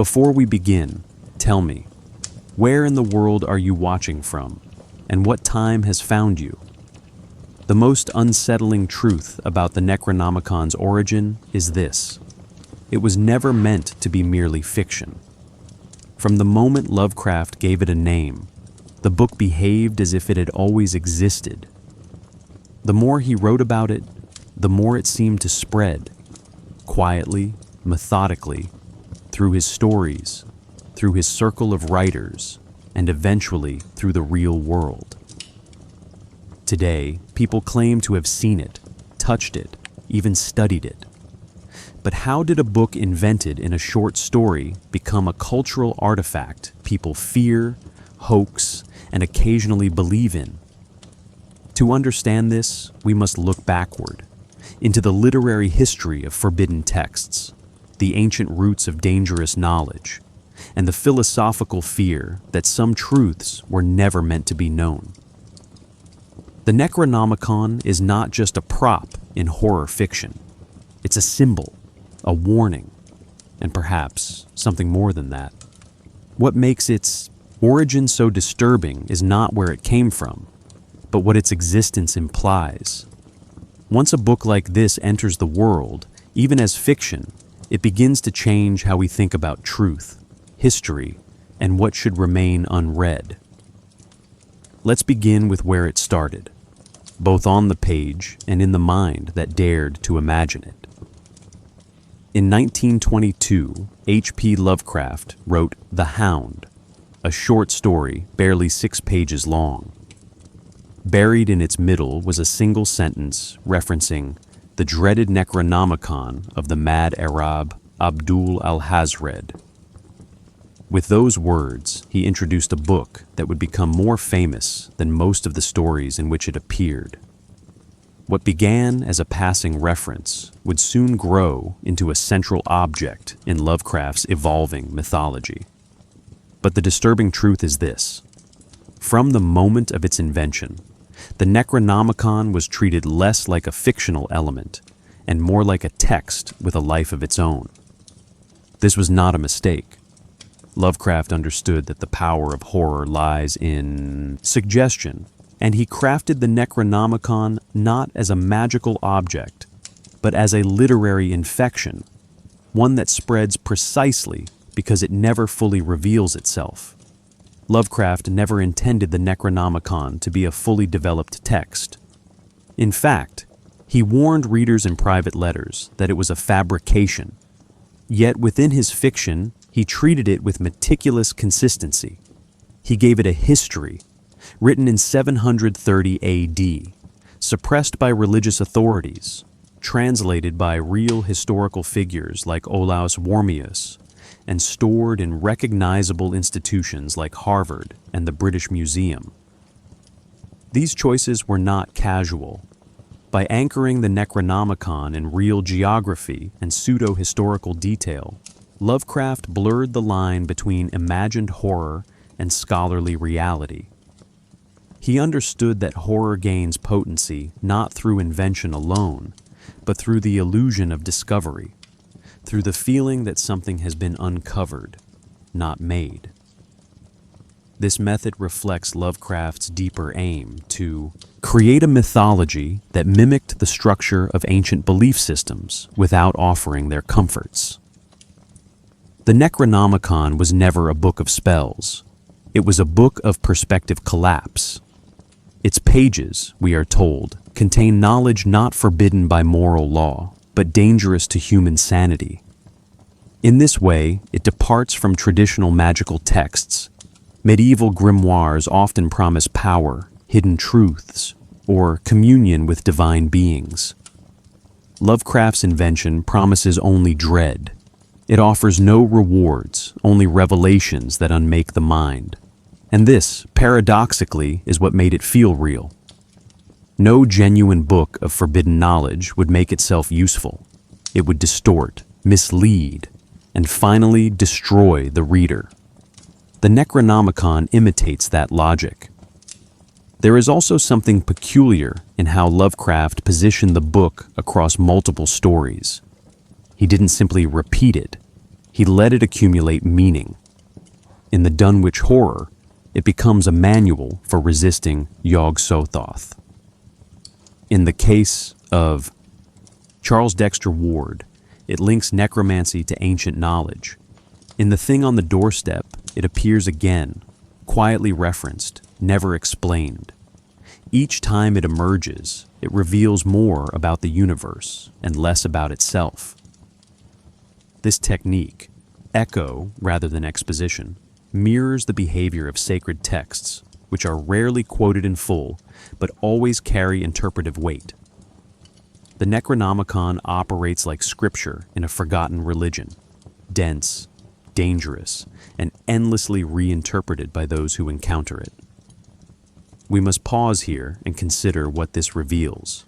Before we begin, tell me, where in the world are you watching from, and what time has found you? The most unsettling truth about the Necronomicon's origin is this: it was never meant to be merely fiction. From the moment Lovecraft gave it a name, the book behaved as if it had always existed. The more he wrote about it, the more it seemed to spread, quietly, methodically, through his stories, through his circle of writers, and eventually through the real world. Today, people claim to have seen it, touched it, even studied it. But how did a book invented in a short story become a cultural artifact people fear, hoax, and occasionally believe in? To understand this, we must look backward, into the literary history of forbidden texts, the ancient roots of dangerous knowledge, and the philosophical fear that some truths were never meant to be known. The Necronomicon is not just a prop in horror fiction. It's a symbol, a warning, and perhaps something more than that. What makes its origin so disturbing is not where it came from, but what its existence implies. Once a book like this enters the world, even as fiction, it begins to change how we think about truth, history, and what should remain unread. Let's begin with where it started, both on the page and in the mind that dared to imagine it. In 1922, H.P. Lovecraft wrote The Hound, a short story barely 6 pages long. Buried in its middle was a single sentence referencing the dreaded Necronomicon of the mad Arab Abdul al-Hazred. With those words, he introduced a book that would become more famous than most of the stories in which it appeared. What began as a passing reference would soon grow into a central object in Lovecraft's evolving mythology. But the disturbing truth is this: from the moment of its invention, the Necronomicon was treated less like a fictional element and more like a text with a life of its own. This was not a mistake. Lovecraft understood that the power of horror lies in suggestion, and he crafted the Necronomicon not as a magical object, but as a literary infection, one that spreads precisely because it never fully reveals itself. Lovecraft never intended the Necronomicon to be a fully developed text. In fact, he warned readers in private letters that it was a fabrication. Yet within his fiction, he treated it with meticulous consistency. He gave it a history, written in 730 AD, suppressed by religious authorities, translated by real historical figures like Olaus Wormius, and stored in recognizable institutions like Harvard and the British Museum. These choices were not casual. By anchoring the Necronomicon in real geography and pseudo-historical detail, Lovecraft blurred the line between imagined horror and scholarly reality. He understood that horror gains potency not through invention alone, but through the illusion of discovery, through the feeling that something has been uncovered, not made. This method reflects Lovecraft's deeper aim to create a mythology that mimicked the structure of ancient belief systems without offering their comforts. The Necronomicon was never a book of spells. It was a book of perspective collapse. Its pages, we are told, contain knowledge not forbidden by moral law, but dangerous to human sanity. In this way, it departs from traditional magical texts. Medieval grimoires often promise power, hidden truths, or communion with divine beings. Lovecraft's invention promises only dread. It offers no rewards, only revelations that unmake the mind. And this, paradoxically, is what made it feel real. No genuine book of forbidden knowledge would make itself useful. It would distort, mislead, and finally destroy the reader. The Necronomicon imitates that logic. There is also something peculiar in how Lovecraft positioned the book across multiple stories. He didn't simply repeat it. he let it accumulate meaning. In the Dunwich Horror, it becomes a manual for resisting Yog-Sothoth. In the case of Charles Dexter Ward, it links necromancy to ancient knowledge. In The Thing on the Doorstep, it appears again, quietly referenced, never explained. Each time it emerges, it reveals more about the universe and less about itself. This technique, echo rather than exposition, mirrors the behavior of sacred texts, which are rarely quoted in full, but always carry interpretive weight. The Necronomicon operates like scripture in a forgotten religion, dense, dangerous, and endlessly reinterpreted by those who encounter it. We must pause here and consider what this reveals.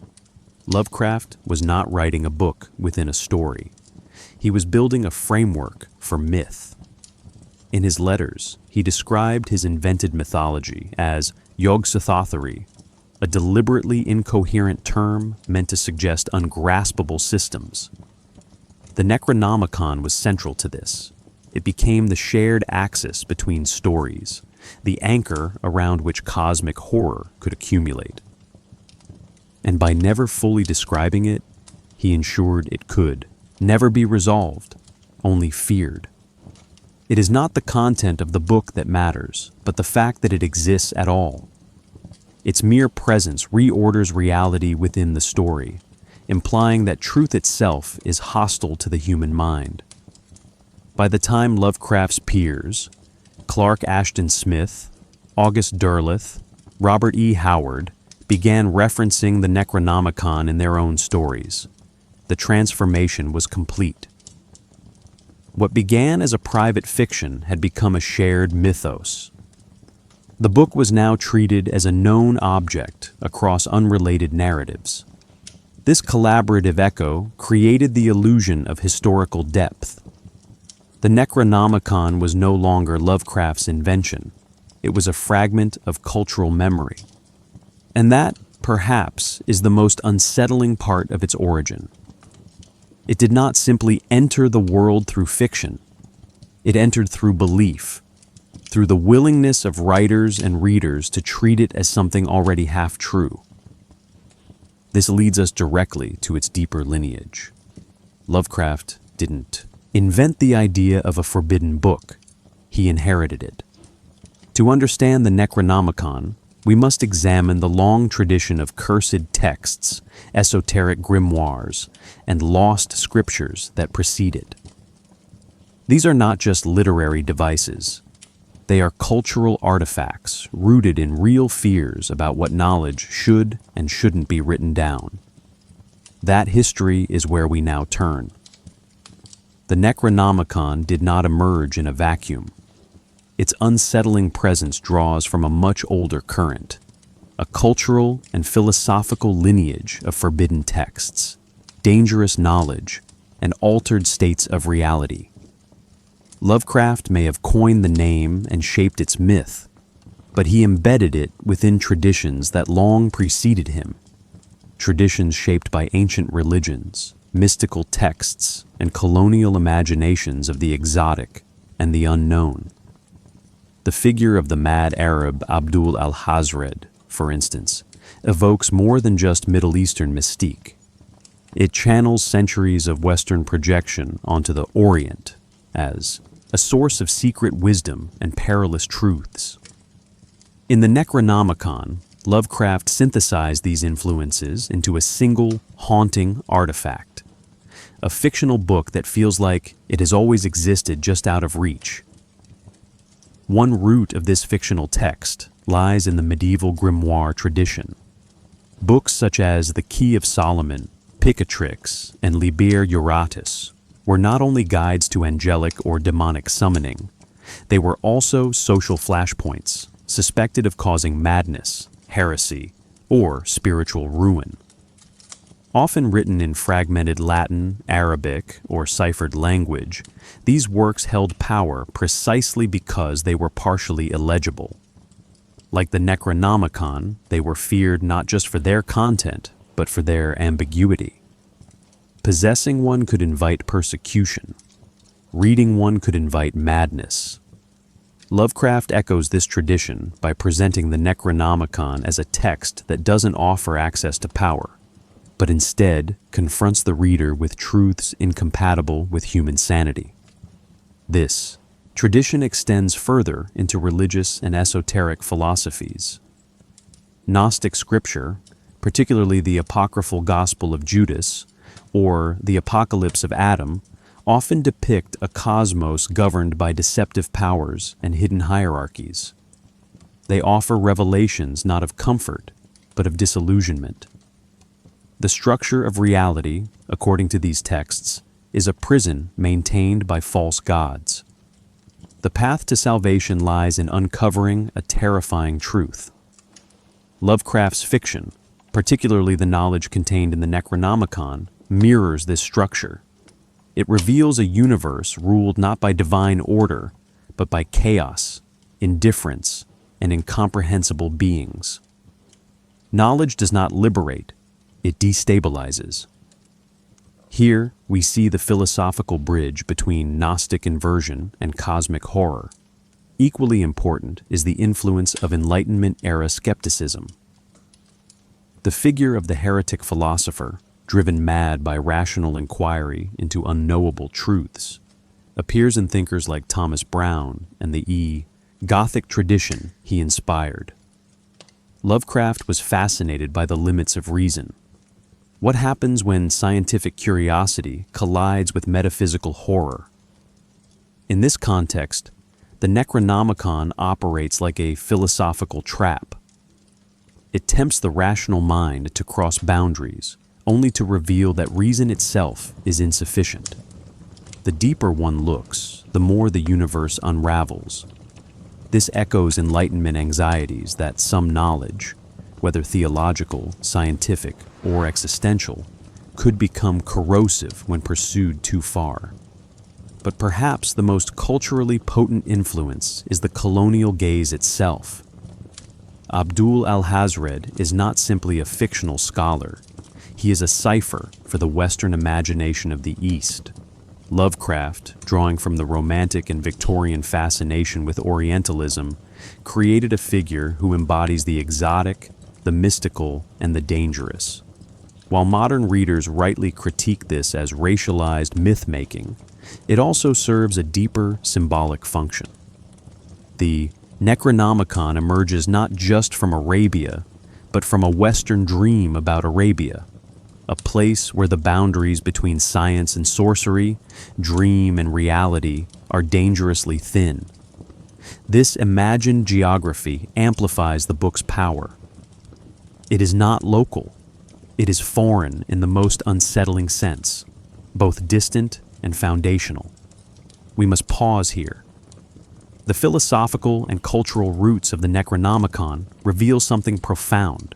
Lovecraft was not writing a book within a story. He was building a framework for myth. In his letters, he described his invented mythology as Yog-Sothothery, a deliberately incoherent term meant to suggest ungraspable systems. The Necronomicon was central to this. It became the shared axis between stories, the anchor around which cosmic horror could accumulate. And by never fully describing it, he ensured it could never be resolved, only feared. It is not the content of the book that matters, but the fact that it exists at all. Its mere presence reorders reality within the story, implying that truth itself is hostile to the human mind. By the time Lovecraft's peers, Clark Ashton Smith, August Derleth, Robert E. Howard, began referencing the Necronomicon in their own stories, the transformation was complete. What began as a private fiction had become a shared mythos. The book was now treated as a known object across unrelated narratives. This collaborative echo created the illusion of historical depth. The Necronomicon was no longer Lovecraft's invention. It was a fragment of cultural memory. And that, perhaps, is the most unsettling part of its origin. It did not simply enter the world through fiction. It entered through belief, through the willingness of writers and readers to treat it as something already half true. This leads us directly to its deeper lineage. Lovecraft didn't invent the idea of a forbidden book. He inherited it. To understand the Necronomicon, we must examine the long tradition of cursed texts, esoteric grimoires, and lost scriptures that precede it. These are not just literary devices. They are cultural artifacts rooted in real fears about what knowledge should and shouldn't be written down. That history is where we now turn. The Necronomicon did not emerge in a vacuum. Its unsettling presence draws from a much older current, a cultural and philosophical lineage of forbidden texts, dangerous knowledge, and altered states of reality. Lovecraft may have coined the name and shaped its myth, but he embedded it within traditions that long preceded him, traditions shaped by ancient religions, mystical texts, and colonial imaginations of the exotic and the unknown. The figure of the mad Arab Abdul al-Hazred, for instance, evokes more than just Middle Eastern mystique. It channels centuries of Western projection onto the Orient as a source of secret wisdom and perilous truths. In the Necronomicon, Lovecraft synthesized these influences into a single, haunting artifact, a fictional book that feels like it has always existed just out of reach. One root of this fictional text lies in the medieval grimoire tradition. Books such as The Key of Solomon, Picatrix, and Liber Iuratus were not only guides to angelic or demonic summoning, they were also social flashpoints, suspected of causing madness, heresy, or spiritual ruin. Often written in fragmented Latin, Arabic, or ciphered language, these works held power precisely because they were partially illegible. Like the Necronomicon, they were feared not just for their content, but for their ambiguity. Possessing one could invite persecution. reading one could invite madness. Lovecraft echoes this tradition by presenting the Necronomicon as a text that doesn't offer access to power, but instead confronts the reader with truths incompatible with human sanity. This tradition extends further into religious and esoteric philosophies. Gnostic scripture, particularly the apocryphal Gospel of Judas or the Apocalypse of Adam, often depict a cosmos governed by deceptive powers and hidden hierarchies. They offer revelations not of comfort, but of disillusionment. The structure of reality, according to these texts, is a prison maintained by false gods. The path to salvation lies in uncovering a terrifying truth. Lovecraft's fiction, particularly the knowledge contained in the Necronomicon, mirrors this structure. It reveals a universe ruled not by divine order, but by chaos, indifference, and incomprehensible beings. Knowledge does not liberate, it destabilizes. Here, we see the philosophical bridge between Gnostic inversion and cosmic horror. Equally important is the influence of Enlightenment-era skepticism. The figure of the heretic philosopher, driven mad by rational inquiry into unknowable truths, appears in thinkers like Thomas Browne and the Gothic tradition he inspired. Lovecraft was fascinated by the limits of reason. What happens when scientific curiosity collides with metaphysical horror? In this context, the Necronomicon operates like a philosophical trap. It tempts the rational mind to cross boundaries, only to reveal that reason itself is insufficient. The deeper one looks, the more the universe unravels. This echoes Enlightenment anxieties that some knowledge, whether theological, scientific, or existential, could become corrosive when pursued too far. But perhaps the most culturally potent influence is the colonial gaze itself. Abdul al-Hazred is not simply a fictional scholar. He is a cipher for the Western imagination of the East. Lovecraft, drawing from the Romantic and Victorian fascination with Orientalism, created a figure who embodies the exotic, the mystical, and the dangerous. While modern readers rightly critique this as racialized myth-making, it also serves a deeper symbolic function. The Necronomicon emerges not just from Arabia, but from a Western dream about Arabia, a place where the boundaries between science and sorcery, dream and reality, are dangerously thin. This imagined geography amplifies the book's power. It is not local. It is foreign in the most unsettling sense, both distant and foundational. We must pause here. The philosophical and cultural roots of the Necronomicon reveal something profound.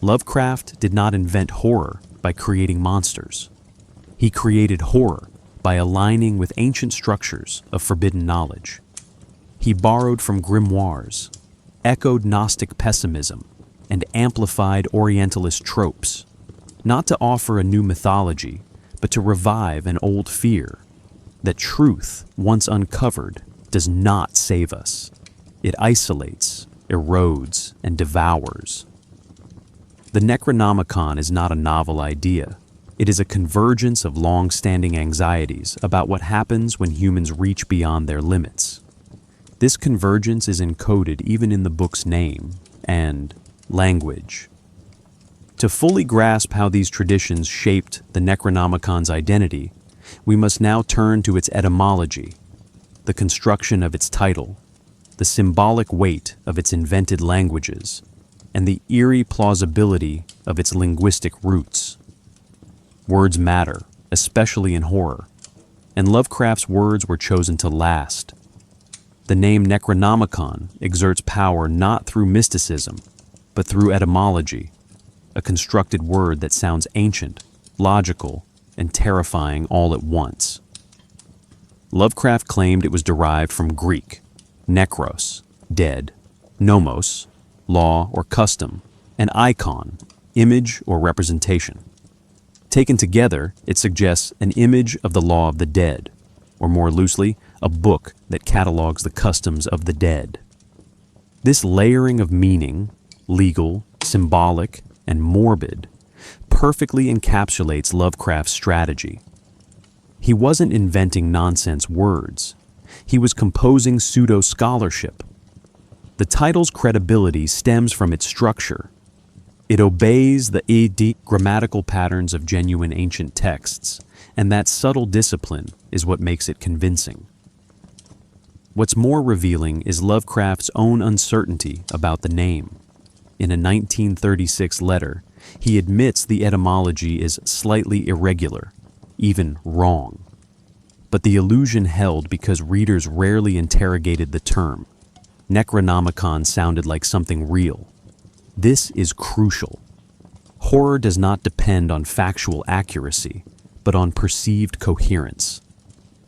Lovecraft did not invent horror by creating monsters. He created horror by aligning with ancient structures of forbidden knowledge. He borrowed from grimoires, echoed Gnostic pessimism, and amplified Orientalist tropes, not to offer a new mythology, but to revive an old fear that truth, once uncovered, does not save us. It isolates, erodes, and devours. The Necronomicon is not a novel idea. It is a convergence of long-standing anxieties about what happens when humans reach beyond their limits. This convergence is encoded even in the book's name and language. To fully grasp how these traditions shaped the Necronomicon's identity, we must now turn to its etymology, the construction of its title, the symbolic weight of its invented languages, and the eerie plausibility of its linguistic roots. Words matter, especially in horror, and Lovecraft's words were chosen to last. The name Necronomicon exerts power not through mysticism, but through etymology, a constructed word that sounds ancient, logical, and terrifying all at once. Lovecraft claimed it was derived from Greek, nekros, dead, nomos, law or custom, and icon, image or representation. Taken together, it suggests an image of the law of the dead, or more loosely, a book that catalogs the customs of the dead. This layering of meaning, legal, symbolic, and morbid, perfectly encapsulates Lovecraft's strategy. He wasn't inventing nonsense words. He was composing pseudo-scholarship. The title's credibility stems from its structure. It obeys the grammatical patterns of genuine ancient texts, and that subtle discipline is what makes it convincing. What's more revealing is Lovecraft's own uncertainty about the name. In a 1936 letter, he admits the etymology is slightly irregular, even wrong. But the illusion held because readers rarely interrogated the term. Necronomicon sounded like something real. This is crucial. Horror does not depend on factual accuracy, but on perceived coherence.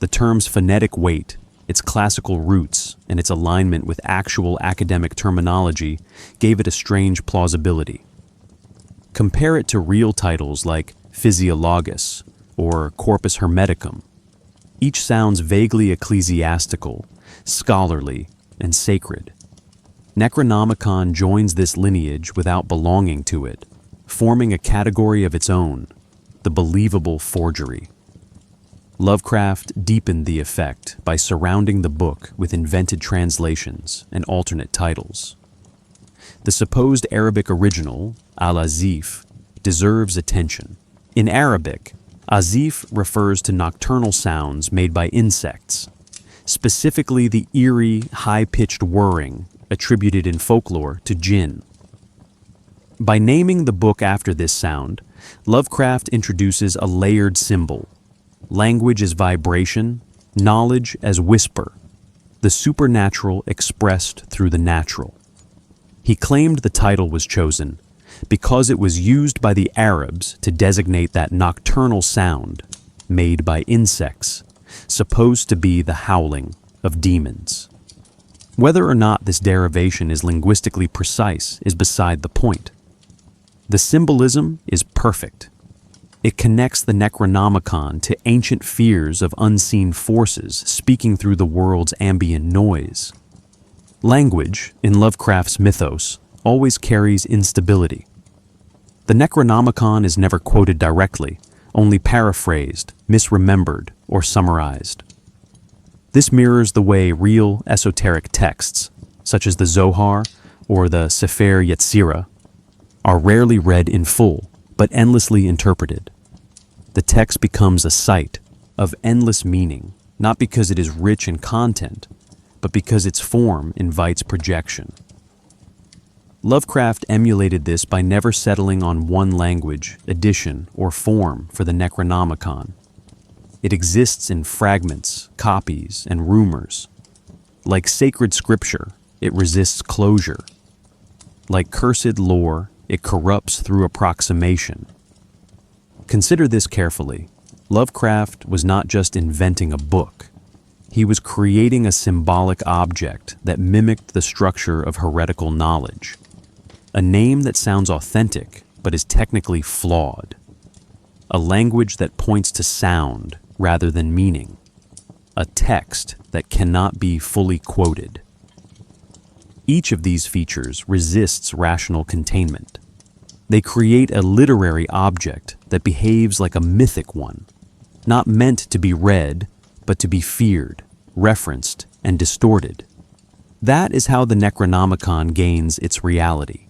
The term's phonetic weight, its classical roots, and its alignment with actual academic terminology gave it a strange plausibility. Compare it to real titles like Physiologus or Corpus Hermeticum. Each sounds vaguely ecclesiastical, scholarly, and sacred. Necronomicon joins this lineage without belonging to it, forming a category of its own, the believable forgery. Lovecraft deepened the effect by surrounding the book with invented translations and alternate titles. The supposed Arabic original, al-Azif, deserves attention. In Arabic, Azif refers to nocturnal sounds made by insects, specifically the eerie, high-pitched whirring attributed in folklore to jinn. By naming the book after this sound, Lovecraft introduces a layered symbol. Language as vibration, knowledge as whisper, the supernatural expressed through the natural. He claimed the title was chosen because it was used by the Arabs to designate that nocturnal sound made by insects, supposed to be the howling of demons. Whether or not this derivation is linguistically precise is beside the point. The symbolism is perfect. It connects the Necronomicon to ancient fears of unseen forces speaking through the world's ambient noise. Language, in Lovecraft's Mythos, always carries instability. The Necronomicon is never quoted directly, only paraphrased, misremembered, or summarized. This mirrors the way real esoteric texts, such as the Zohar or the Sefer Yetzirah, are rarely read in full, but endlessly interpreted. The text becomes a site of endless meaning, not because it is rich in content, but because its form invites projection. Lovecraft emulated this by never settling on one language, edition, or form for the Necronomicon. It exists in fragments, copies, and rumors. Like sacred scripture, it resists closure. Like cursed lore, it corrupts through approximation. Consider this carefully. Lovecraft was not just inventing a book. He was creating a symbolic object that mimicked the structure of heretical knowledge. A name that sounds authentic, but is technically flawed. A language that points to sound rather than meaning. A text that cannot be fully quoted. Each of these features resists rational containment. They create a literary object that behaves like a mythic one, not meant to be read, but to be feared, referenced, and distorted. That is how the Necronomicon gains its reality,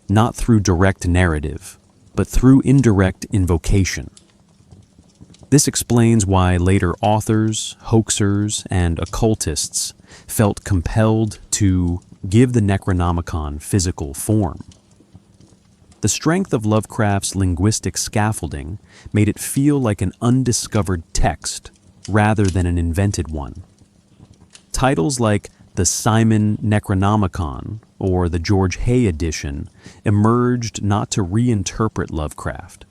not through direct narrative, but through indirect invocation. This explains why later authors, hoaxers, and occultists felt compelled to give the Necronomicon physical form. The strength of Lovecraft's linguistic scaffolding made it feel like an undiscovered text rather than an invented one. Titles like the Simon Necronomicon or the George Hay edition emerged not to reinterpret Lovecraft,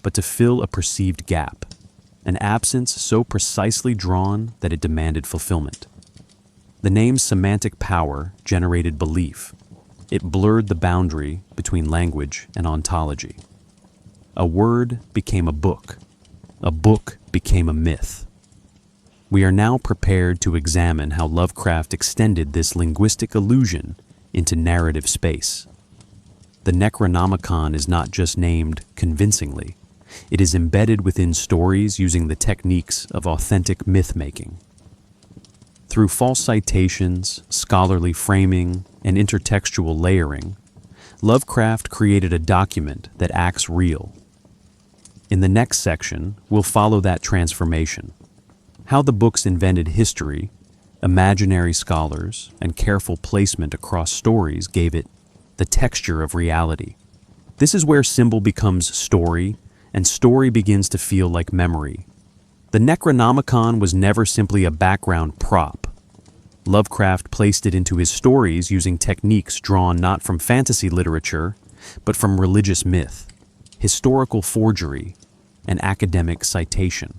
but to fill a perceived gap, an absence so precisely drawn that it demanded fulfillment. The name's semantic power generated belief. It blurred the boundary between language and ontology. A word became a book became a myth. We are now prepared to examine how Lovecraft extended this linguistic illusion into narrative space. The Necronomicon is not just named convincingly, it is embedded within stories using the techniques of authentic myth-making. Through false citations, scholarly framing, and intertextual layering, Lovecraft created a document that acts real. In the next section, we'll follow that transformation, how the book's invented history, imaginary scholars, and careful placement across stories gave it the texture of reality. This is where symbol becomes story, and story begins to feel like memory. The Necronomicon was never simply a background prop. Lovecraft placed it into his stories using techniques drawn not from fantasy literature, but from religious myth, historical forgery, and academic citation.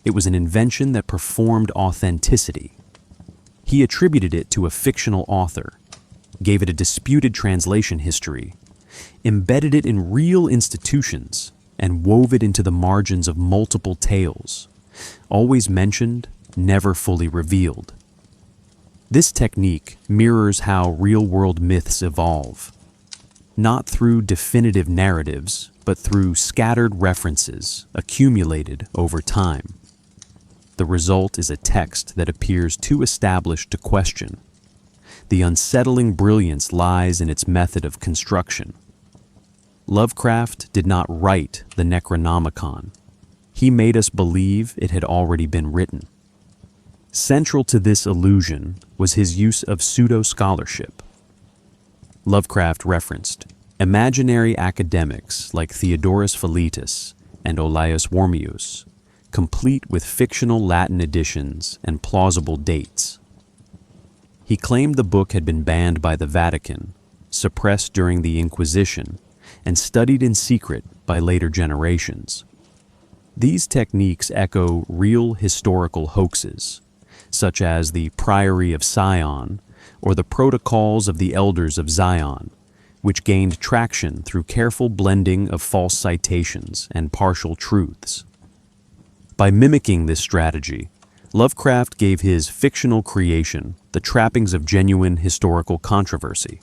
It was an invention that performed authenticity. He attributed it to a fictional author, gave it a disputed translation history, embedded it in real institutions, and wove it into the margins of multiple tales, always mentioned, never fully revealed. This technique mirrors how real-world myths evolve, not through definitive narratives, but through scattered references accumulated over time. The result is a text that appears too established to question. The unsettling brilliance lies in its method of construction. Lovecraft did not write the Necronomicon. He made us believe it had already been written. Central to this illusion was his use of pseudo-scholarship. Lovecraft referenced imaginary academics like Theodorus Philetus and Olaus Wormius, complete with fictional Latin editions and plausible dates. He claimed the book had been banned by the Vatican, suppressed during the Inquisition, and studied in secret by later generations. These techniques echo real historical hoaxes, such as the Priory of Sion or the Protocols of the Elders of Zion, which gained traction through careful blending of false citations and partial truths. By mimicking this strategy, Lovecraft gave his fictional creation the trappings of genuine historical controversy.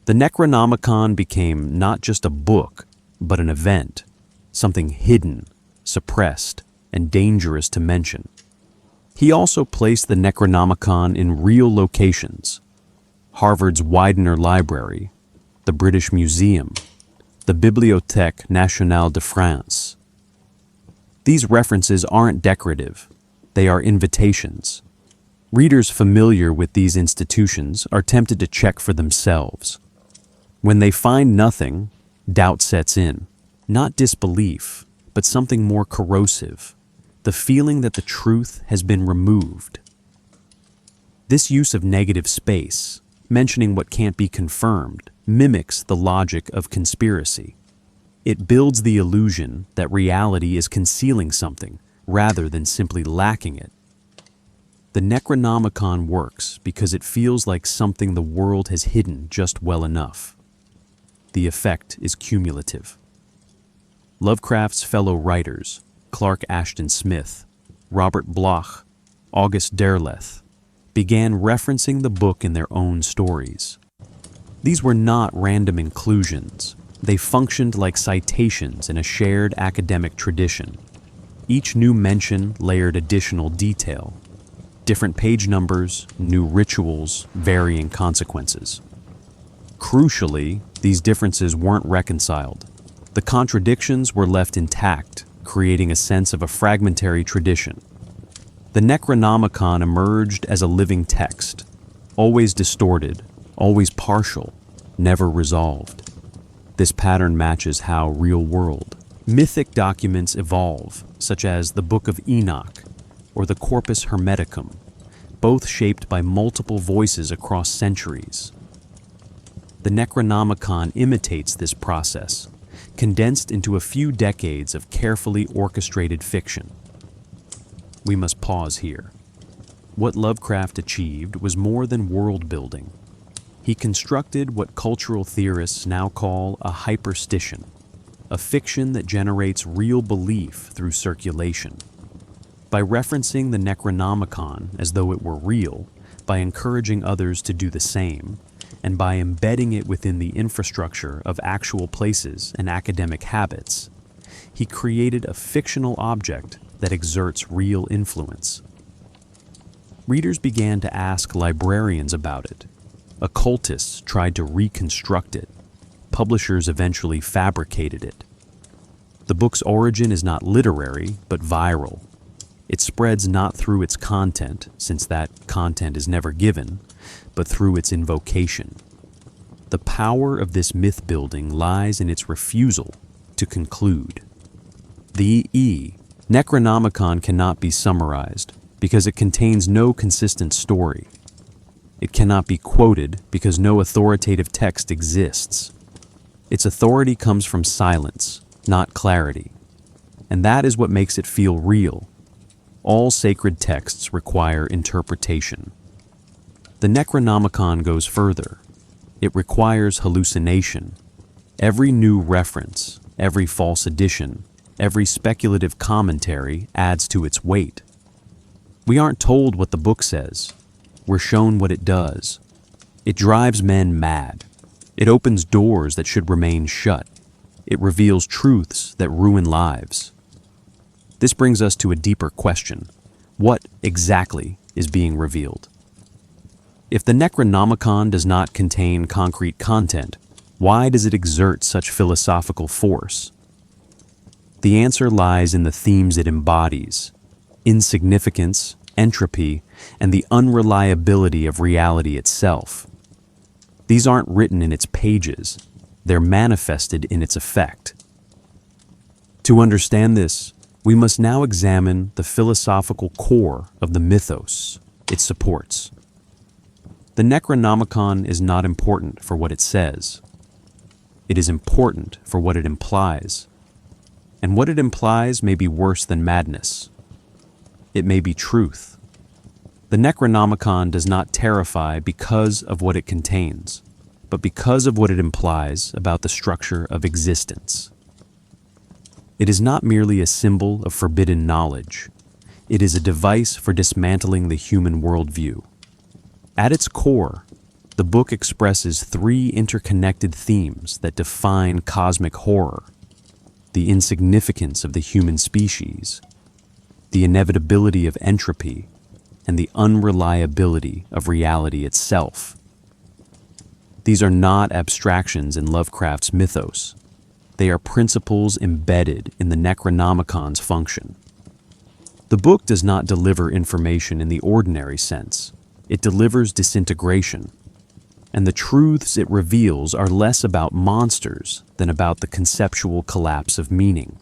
The Necronomicon became not just a book, but an event, something hidden, suppressed, and dangerous to mention. He also placed the Necronomicon in real locations: Harvard's Widener Library, the British Museum, the Bibliothèque Nationale de France. These references aren't decorative, they are invitations. Readers familiar with these institutions are tempted to check for themselves. When they find nothing, doubt sets in, not disbelief, but something more corrosive, the feeling that the truth has been removed. This use of negative space, mentioning what can't be confirmed, mimics the logic of conspiracy. It builds the illusion that reality is concealing something rather than simply lacking it. The Necronomicon works because it feels like something the world has hidden just well enough. The effect is cumulative. Lovecraft's fellow writers, Clark Ashton Smith, Robert Bloch, August Derleth, began referencing the book in their own stories. These were not random inclusions. They functioned like citations in a shared academic tradition. Each new mention layered additional detail. Different page numbers, new rituals, varying consequences. Crucially, these differences weren't reconciled. The contradictions were left intact, creating a sense of a fragmentary tradition. The Necronomicon emerged as a living text, always distorted, always partial, never resolved. This pattern matches how real-world, mythic documents evolve, such as the Book of Enoch or the Corpus Hermeticum, both shaped by multiple voices across centuries. The Necronomicon imitates this process, condensed into a few decades of carefully orchestrated fiction. We must pause here. What Lovecraft achieved was more than world-building. He constructed what cultural theorists now call a hyperstition, a fiction that generates real belief through circulation. By referencing the Necronomicon as though it were real, by encouraging others to do the same, and by embedding it within the infrastructure of actual places and academic habits, he created a fictional object that exerts real influence. Readers began to ask librarians about it. Occultists tried to reconstruct it. Publishers eventually fabricated it. The book's origin is not literary, but viral. It spreads not through its content, since that content is never given, but through its invocation. The power of this myth-building lies in its refusal to conclude. The Necronomicon cannot be summarized because it contains no consistent story. It cannot be quoted because no authoritative text exists. Its authority comes from silence, not clarity. And that is what makes it feel real. All sacred texts require interpretation. The Necronomicon goes further. It requires hallucination. Every new reference, every false addition, every speculative commentary adds to its weight. We aren't told what the book says. We're shown what it does. It drives men mad. It opens doors that should remain shut. It reveals truths that ruin lives. This brings us to a deeper question. What exactly is being revealed? If the Necronomicon does not contain concrete content, why does it exert such philosophical force? The answer lies in the themes it embodies: insignificance, entropy, and the unreliability of reality itself. These aren't written in its pages, they're manifested in its effect. To understand this, we must now examine the philosophical core of the mythos it supports. The Necronomicon is not important for what it says. It is important for what it implies. And what it implies may be worse than madness. It may be truth. The Necronomicon does not terrify because of what it contains, but because of what it implies about the structure of existence. It is not merely a symbol of forbidden knowledge. It is a device for dismantling the human worldview. At its core, the book expresses three interconnected themes that define cosmic horror: the insignificance of the human species, the inevitability of entropy, and the unreliability of reality itself. These are not abstractions in Lovecraft's mythos. They are principles embedded in the Necronomicon's function. The book does not deliver information in the ordinary sense. It delivers disintegration. And the truths it reveals are less about monsters than about the conceptual collapse of meaning.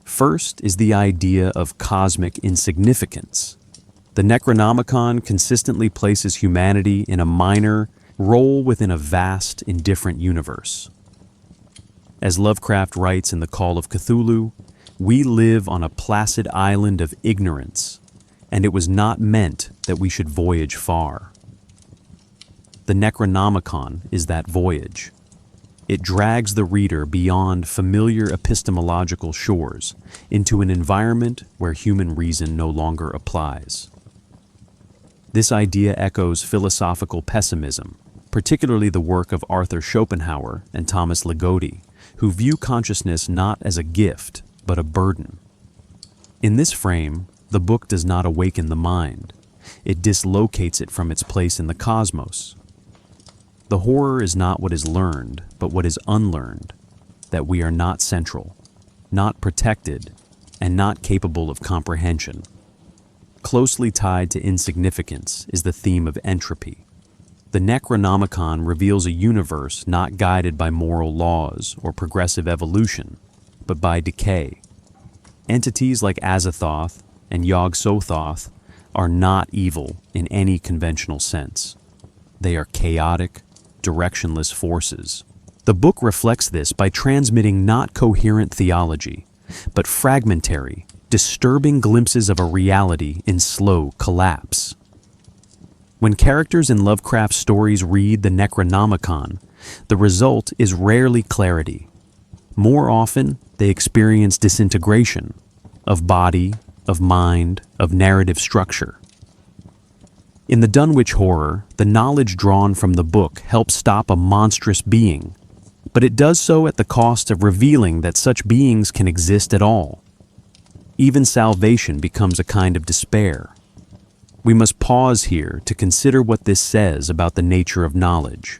First is the idea of cosmic insignificance. The Necronomicon consistently places humanity in a minor role within a vast, indifferent universe. As Lovecraft writes in The Call of Cthulhu, we live on a placid island of ignorance, and it was not meant that we should voyage far. The Necronomicon is that voyage. It drags the reader beyond familiar epistemological shores into an environment where human reason no longer applies. This idea echoes philosophical pessimism, particularly the work of Arthur Schopenhauer and Thomas Ligotti, who view consciousness not as a gift, but a burden. In this frame, the book does not awaken the mind. It dislocates it from its place in the cosmos. The horror is not what is learned, but what is unlearned, that we are not central, not protected, and not capable of comprehension. Closely tied to insignificance is the theme of entropy. The Necronomicon reveals a universe not guided by moral laws or progressive evolution, but by decay. Entities like Azathoth and Yog-Sothoth are not evil in any conventional sense. They are chaotic, directionless forces. The book reflects this by transmitting not coherent theology, but fragmentary, disturbing glimpses of a reality in slow collapse. When characters in Lovecraft stories read the Necronomicon, the result is rarely clarity. More often, they experience disintegration of body, of mind, of narrative structure. In the Dunwich Horror, the knowledge drawn from the book helps stop a monstrous being, but it does so at the cost of revealing that such beings can exist at all. Even salvation becomes a kind of despair. We must pause here to consider what this says about the nature of knowledge.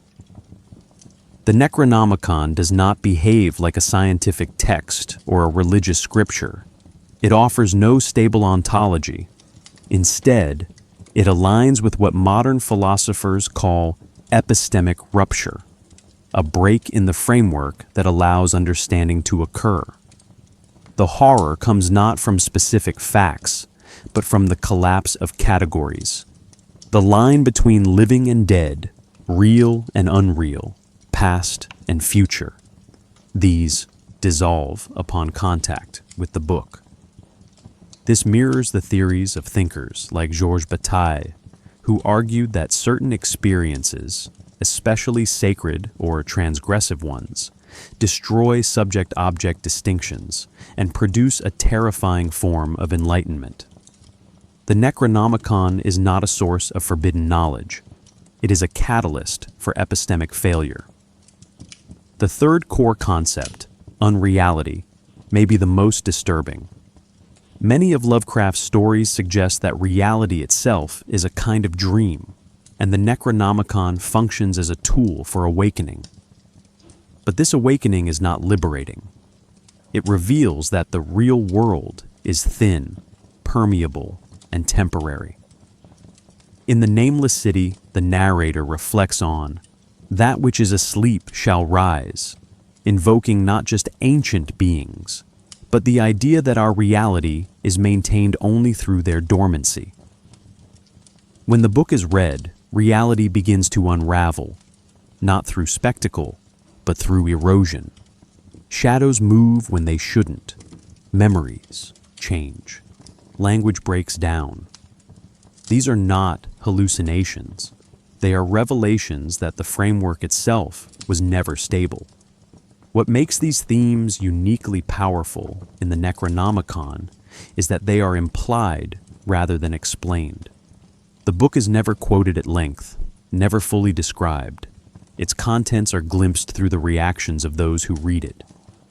The Necronomicon does not behave like a scientific text or a religious scripture. It offers no stable ontology. Instead, it aligns with what modern philosophers call epistemic rupture, a break in the framework that allows understanding to occur. The horror comes not from specific facts, but from the collapse of categories. The line between living and dead, real and unreal, past and future. These dissolve upon contact with the book. This mirrors the theories of thinkers like Georges Bataille, who argued that certain experiences, especially sacred or transgressive ones, destroy subject-object distinctions and produce a terrifying form of enlightenment. The Necronomicon is not a source of forbidden knowledge. It is a catalyst for epistemic failure. The third core concept, unreality, may be the most disturbing. Many of Lovecraft's stories suggest that reality itself is a kind of dream, and the Necronomicon functions as a tool for awakening. But this awakening is not liberating. It reveals that the real world is thin, permeable, and temporary. In The Nameless City, the narrator reflects on that which is asleep shall rise, invoking not just ancient beings, but the idea that our reality is maintained only through their dormancy. When the book is read, reality begins to unravel, not through spectacle, but through erosion. Shadows move when they shouldn't. Memories change. Language breaks down. These are not hallucinations. They are revelations that the framework itself was never stable. What makes these themes uniquely powerful in the Necronomicon is that they are implied rather than explained. The book is never quoted at length, never fully described. Its contents are glimpsed through the reactions of those who read it: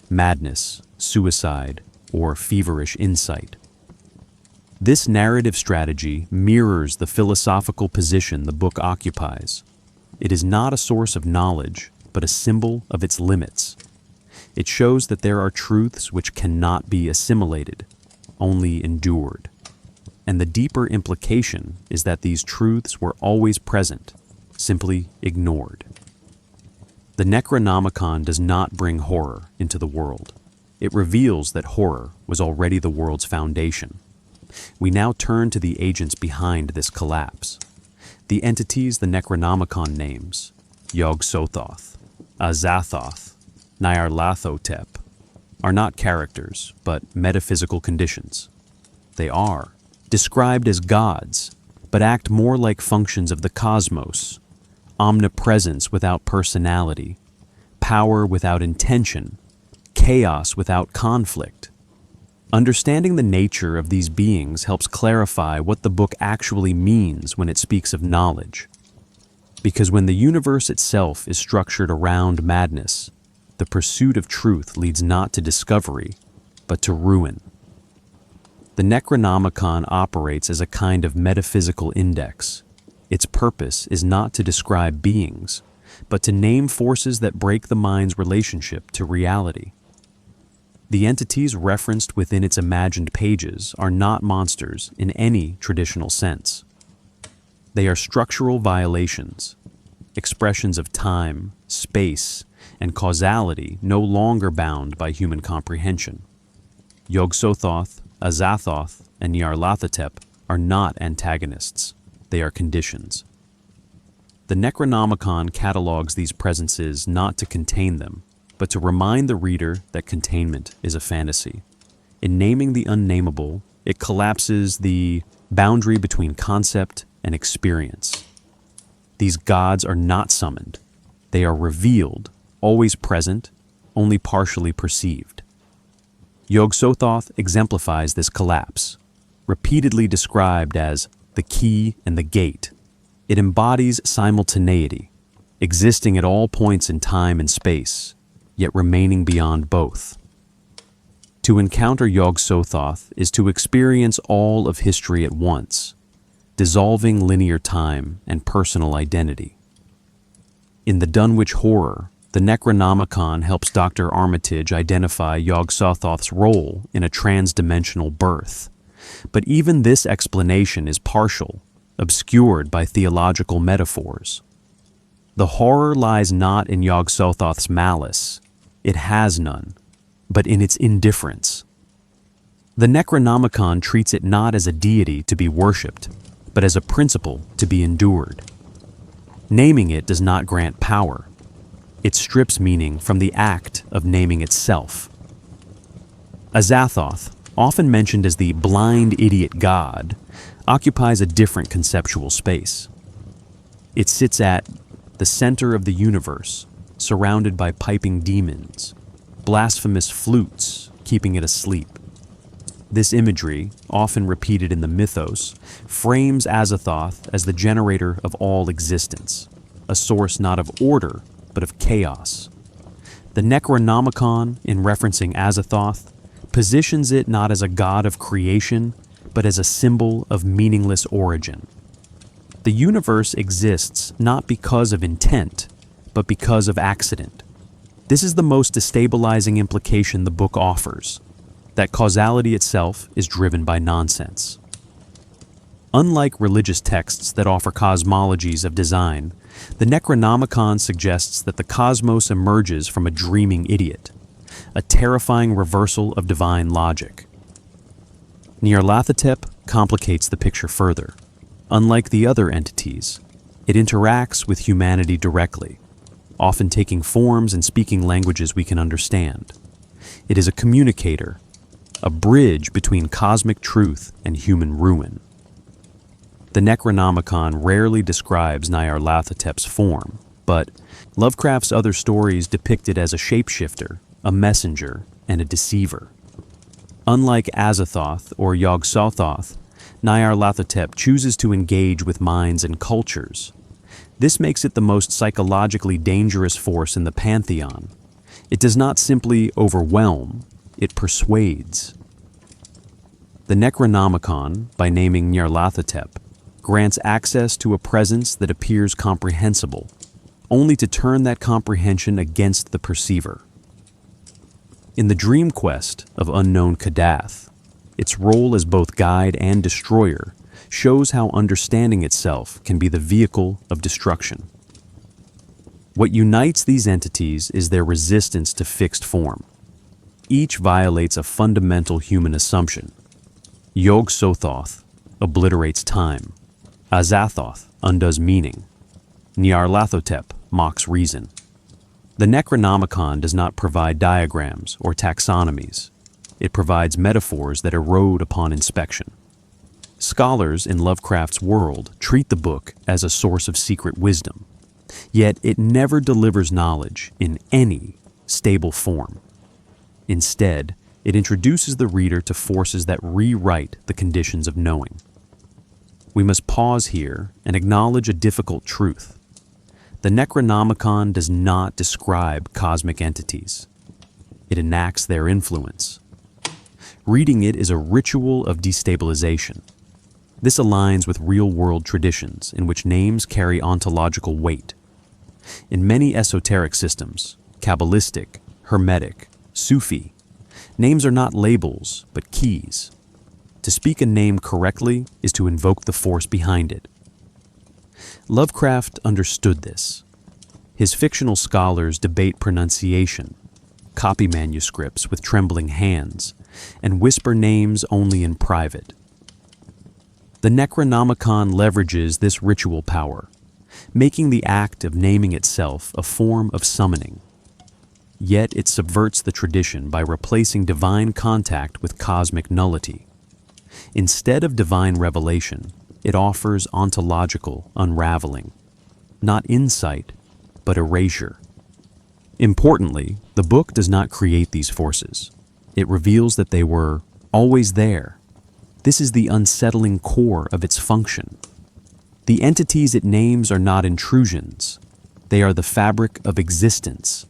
madness, suicide, or feverish insight. This narrative strategy mirrors the philosophical position the book occupies. It is not a source of knowledge, but a symbol of its limits. It shows that there are truths which cannot be assimilated, only endured. And the deeper implication is that these truths were always present, simply ignored. The Necronomicon does not bring horror into the world. It reveals that horror was already the world's foundation. We now turn to the agents behind this collapse. The entities the Necronomicon names, Yog-Sothoth, Azathoth, Nyarlathotep, are not characters, but metaphysical conditions. They are described as gods, but act more like functions of the cosmos: omnipresence without personality, power without intention, chaos without conflict. Understanding the nature of these beings helps clarify what the book actually means when it speaks of knowledge. Because when the universe itself is structured around madness, the pursuit of truth leads not to discovery, but to ruin. The Necronomicon operates as a kind of metaphysical index. Its purpose is not to describe beings, but to name forces that break the mind's relationship to reality. The entities referenced within its imagined pages are not monsters in any traditional sense. They are structural violations, expressions of time, space, and causality no longer bound by human comprehension. Yog-Sothoth, Azathoth, and Nyarlathotep are not antagonists. They are conditions. The Necronomicon catalogs these presences not to contain them, but to remind the reader that containment is a fantasy. In naming the unnameable, it collapses the boundary between concept and experience. These gods are not summoned. They are revealed, always present, only partially perceived. Yog-Sothoth exemplifies this collapse. repeatedly described as the key and the gate. It embodies simultaneity, existing at all points in time and space, yet remaining beyond both. To encounter Yog-Sothoth is to experience all of history at once, dissolving linear time and personal identity. In the Dunwich Horror, the Necronomicon helps Dr. Armitage identify Yog-Sothoth's role in a trans-dimensional birth. But even this explanation is partial, obscured by theological metaphors. The horror lies not in Yog-Sothoth's malice, it has none, but in its indifference. The Necronomicon treats it not as a deity to be worshipped, but as a principle to be endured. Naming it does not grant power. It strips meaning from the act of naming itself. Azathoth, often mentioned as the blind idiot god, occupies a different conceptual space. It sits at the center of the universe, surrounded by piping demons, blasphemous flutes keeping it asleep. This imagery, often repeated in the Mythos, frames Azathoth as the generator of all existence, a source not of order, but of chaos. The Necronomicon, in referencing Azathoth, positions it not as a god of creation, but as a symbol of meaningless origin. The universe exists not because of intent, but because of accident. This is the most destabilizing implication the book offers, that causality itself is driven by nonsense. Unlike religious texts that offer cosmologies of design, the Necronomicon suggests that the cosmos emerges from a dreaming idiot, a terrifying reversal of divine logic. Nyarlathotep complicates the picture further. Unlike the other entities, it interacts with humanity directly, often taking forms and speaking languages we can understand. It is a communicator, a bridge between cosmic truth and human ruin. The Necronomicon rarely describes Nyarlathotep's form, but Lovecraft's other stories depict it as a shapeshifter, a messenger, and a deceiver. Unlike Azathoth or Yog-Sothoth, Nyarlathotep chooses to engage with minds and cultures. This makes it the most psychologically dangerous force in the pantheon. It does not simply overwhelm, it persuades. The Necronomicon, by naming Nyarlathotep, grants access to a presence that appears comprehensible, only to turn that comprehension against the perceiver. In the dream quest of unknown Kadath, its role as both guide and destroyer shows how understanding itself can be the vehicle of destruction. What unites these entities is their resistance to fixed form. Each violates a fundamental human assumption. Yog-Sothoth obliterates time. Azathoth undoes meaning. Nyarlathotep mocks reason. The Necronomicon does not provide diagrams or taxonomies. It provides metaphors that erode upon inspection. Scholars in Lovecraft's world treat the book as a source of secret wisdom, yet it never delivers knowledge in any stable form. Instead, it introduces the reader to forces that rewrite the conditions of knowing. We must pause here and acknowledge a difficult truth. The Necronomicon does not describe cosmic entities. It enacts their influence. Reading it is a ritual of destabilization. This aligns with real-world traditions in which names carry ontological weight. In many esoteric systems, Kabbalistic, Hermetic, Sufi, names are not labels, but keys. To speak a name correctly is to invoke the force behind it. Lovecraft understood this. His fictional scholars debate pronunciation, copy manuscripts with trembling hands, and whisper names only in private. The Necronomicon leverages this ritual power, making the act of naming itself a form of summoning. Yet it subverts the tradition by replacing divine contact with cosmic nullity. Instead of divine revelation, it offers ontological unraveling, not insight, but erasure. Importantly, the book does not create these forces. It reveals that they were always there, This is the unsettling core of its function. The entities it names are not intrusions. They are the fabric of existence.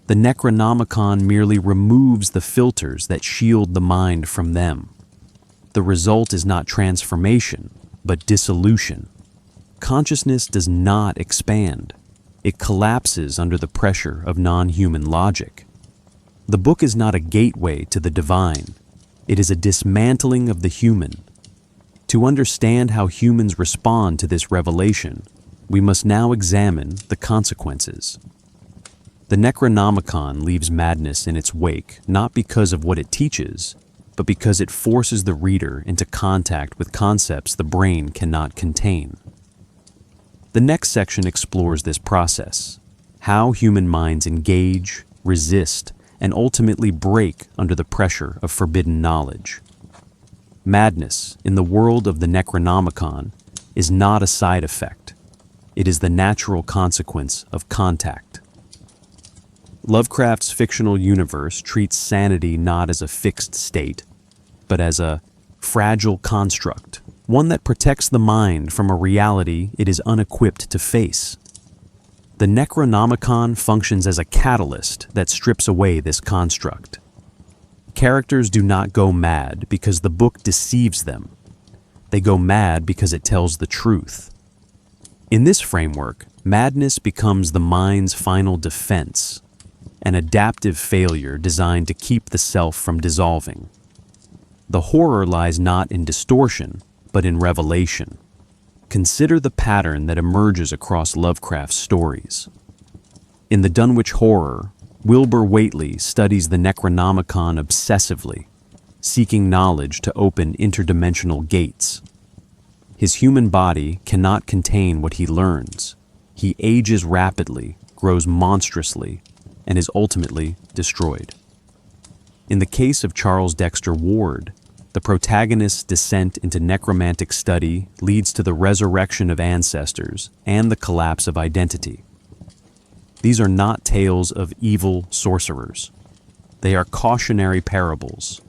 The Necronomicon merely removes the filters that shield the mind from them. The result is not transformation, but dissolution. Consciousness does not expand. It collapses under the pressure of non-human logic. The book is not a gateway to the divine. It is a dismantling of the human. To understand how humans respond to this revelation, we must now examine the consequences. The Necronomicon leaves madness in its wake not because of what it teaches, but because it forces the reader into contact with concepts the brain cannot contain. The next section explores this process, how human minds engage, resist, and ultimately break under the pressure of forbidden knowledge. Madness, in the world of the Necronomicon, is not a side effect. It is the natural consequence of contact. Lovecraft's fictional universe treats sanity not as a fixed state, but as a fragile construct, one that protects the mind from a reality it is unequipped to face. The Necronomicon functions as a catalyst that strips away this construct. Characters do not go mad because the book deceives them. They go mad because it tells the truth. In this framework, madness becomes the mind's final defense, an adaptive failure designed to keep the self from dissolving. The horror lies not in distortion, but in revelation. Consider the pattern that emerges across Lovecraft's stories. In the Dunwich Horror, Wilbur Whateley studies the Necronomicon obsessively, seeking knowledge to open interdimensional gates. His human body cannot contain what he learns. He ages rapidly, grows monstrously, and is ultimately destroyed. In the case of Charles Dexter Ward, the protagonist's descent into necromantic study leads to the resurrection of ancestors and the collapse of identity. These are not tales of evil sorcerers. They are cautionary parables.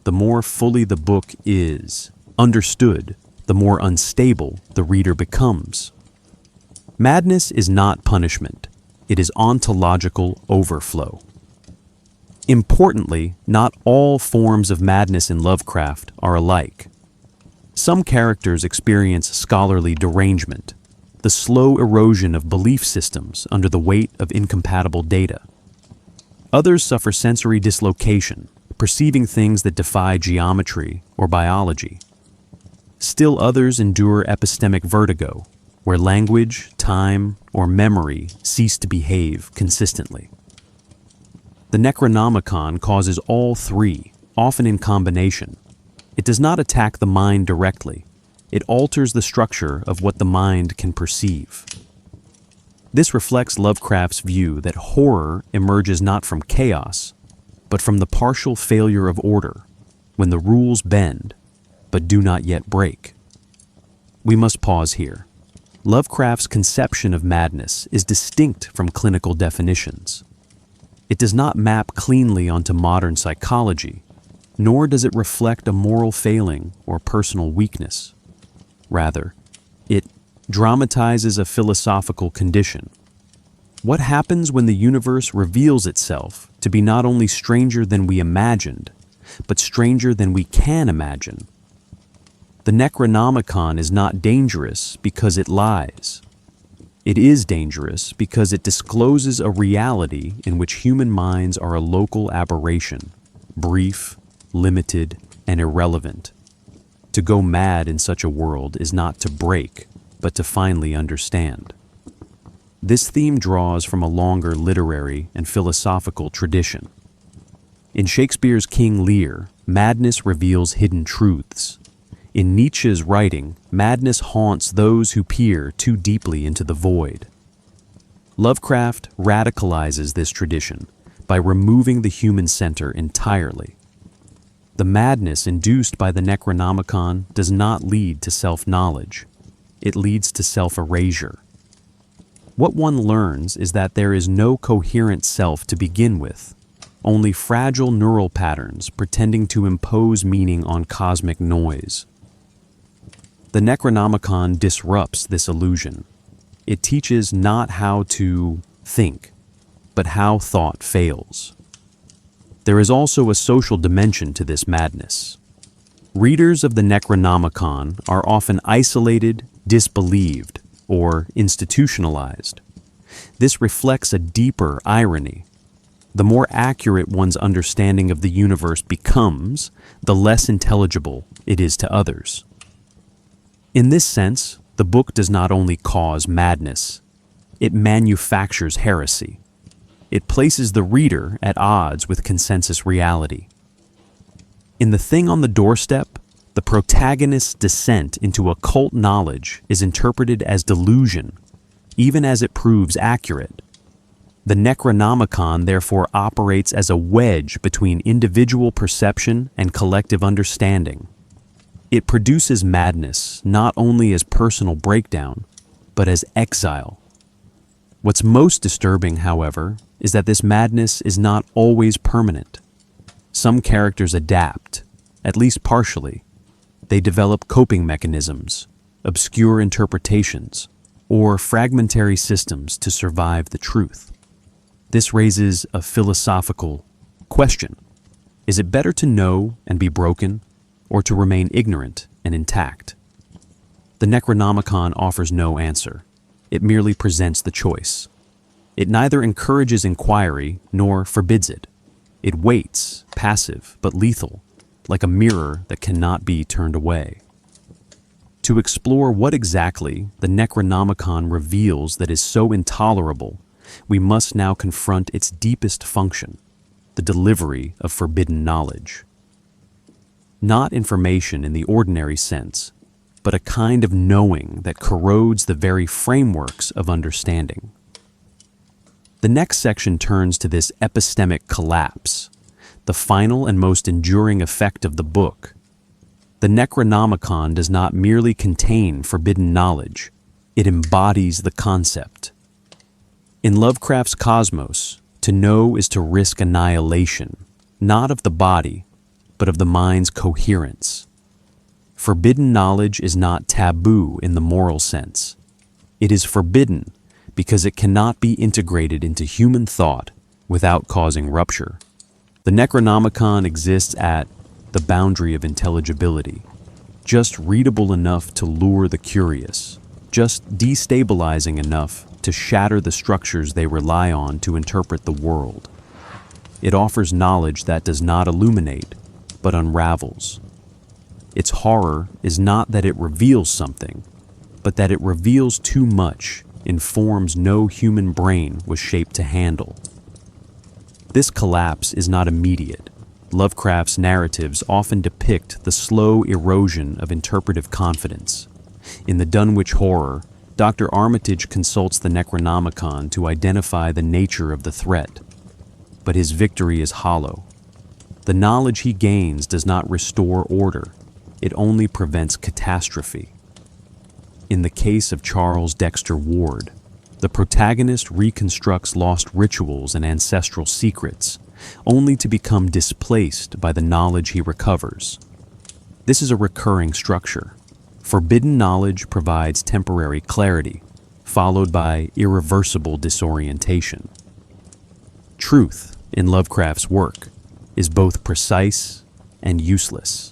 The more fully the book is understood, the more unstable the reader becomes. Madness is not punishment. It is ontological overflow. Importantly, not all forms of madness in Lovecraft are alike. Some characters experience scholarly derangement, the slow erosion of belief systems under the weight of incompatible data. Others suffer sensory dislocation, perceiving things that defy geometry or biology. Still others endure epistemic vertigo, where language, time, or memory cease to behave consistently. The Necronomicon causes all three, often in combination. It does not attack the mind directly. It alters the structure of what the mind can perceive. This reflects Lovecraft's view that horror emerges not from chaos, but from the partial failure of order, when the rules bend, but do not yet break. We must pause here. Lovecraft's conception of madness is distinct from clinical definitions. It does not map cleanly onto modern psychology, nor does it reflect a moral failing or personal weakness. Rather, it dramatizes a philosophical condition. What happens when the universe reveals itself to be not only stranger than we imagined, but stranger than we can imagine? The Necronomicon is not dangerous because it lies. It is dangerous because it discloses a reality in which human minds are a local aberration, brief, limited, and irrelevant. To go mad in such a world is not to break, but to finally understand. This theme draws from a longer literary and philosophical tradition. In Shakespeare's King Lear, madness reveals hidden truths. In Nietzsche's writing, madness haunts those who peer too deeply into the void. Lovecraft radicalizes this tradition by removing the human center entirely. The madness induced by the Necronomicon does not lead to self-knowledge. It leads to self-erasure. What one learns is that there is no coherent self to begin with. only fragile neural patterns pretending to impose meaning on cosmic noise. The Necronomicon disrupts this illusion. It teaches not how to think, but how thought fails. There is also a social dimension to this madness. Readers of the Necronomicon are often isolated, disbelieved, or institutionalized. This reflects a deeper irony. The more accurate one's understanding of the universe becomes, the less intelligible it is to others. In this sense, the book does not only cause madness, it manufactures heresy. It places the reader at odds with consensus reality. In The Thing on the Doorstep, the protagonist's descent into occult knowledge is interpreted as delusion, even as it proves accurate. The Necronomicon therefore operates as a wedge between individual perception and collective understanding. It produces madness not only as personal breakdown, but as exile. What's most disturbing, however, is that this madness is not always permanent. Some characters adapt, at least partially. They develop coping mechanisms, obscure interpretations, or fragmentary systems to survive the truth. This raises a philosophical question. Is it better to know and be broken, or to remain ignorant and intact? The Necronomicon offers no answer. It merely presents the choice. It neither encourages inquiry nor forbids it. It waits, passive but lethal, like a mirror that cannot be turned away. To explore what exactly the Necronomicon reveals that is so intolerable, we must now confront its deepest function, the delivery of forbidden knowledge. Not information in the ordinary sense, but a kind of knowing that corrodes the very frameworks of understanding. The next section turns to this epistemic collapse, the final and most enduring effect of the book. The Necronomicon does not merely contain forbidden knowledge, it embodies the concept. In Lovecraft's cosmos, to know is to risk annihilation, not of the body, but of the mind's coherence. Forbidden knowledge is not taboo in the moral sense. It is forbidden because it cannot be integrated into human thought without causing rupture. The Necronomicon exists at the boundary of intelligibility, just readable enough to lure the curious, just destabilizing enough to shatter the structures they rely on to interpret the world. It offers knowledge that does not illuminate, but unravels. Its horror is not that it reveals something, but that it reveals too much in forms no human brain was shaped to handle. This collapse is not immediate. Lovecraft's narratives often depict the slow erosion of interpretive confidence. In The Dunwich Horror, Dr. Armitage consults the Necronomicon to identify the nature of the threat, but his victory is hollow. The knowledge he gains does not restore order, it only prevents catastrophe. In the case of Charles Dexter Ward, the protagonist reconstructs lost rituals and ancestral secrets, only to become displaced by the knowledge he recovers. This is a recurring structure. Forbidden knowledge provides temporary clarity, followed by irreversible disorientation. Truth, in Lovecraft's work, is both precise and useless.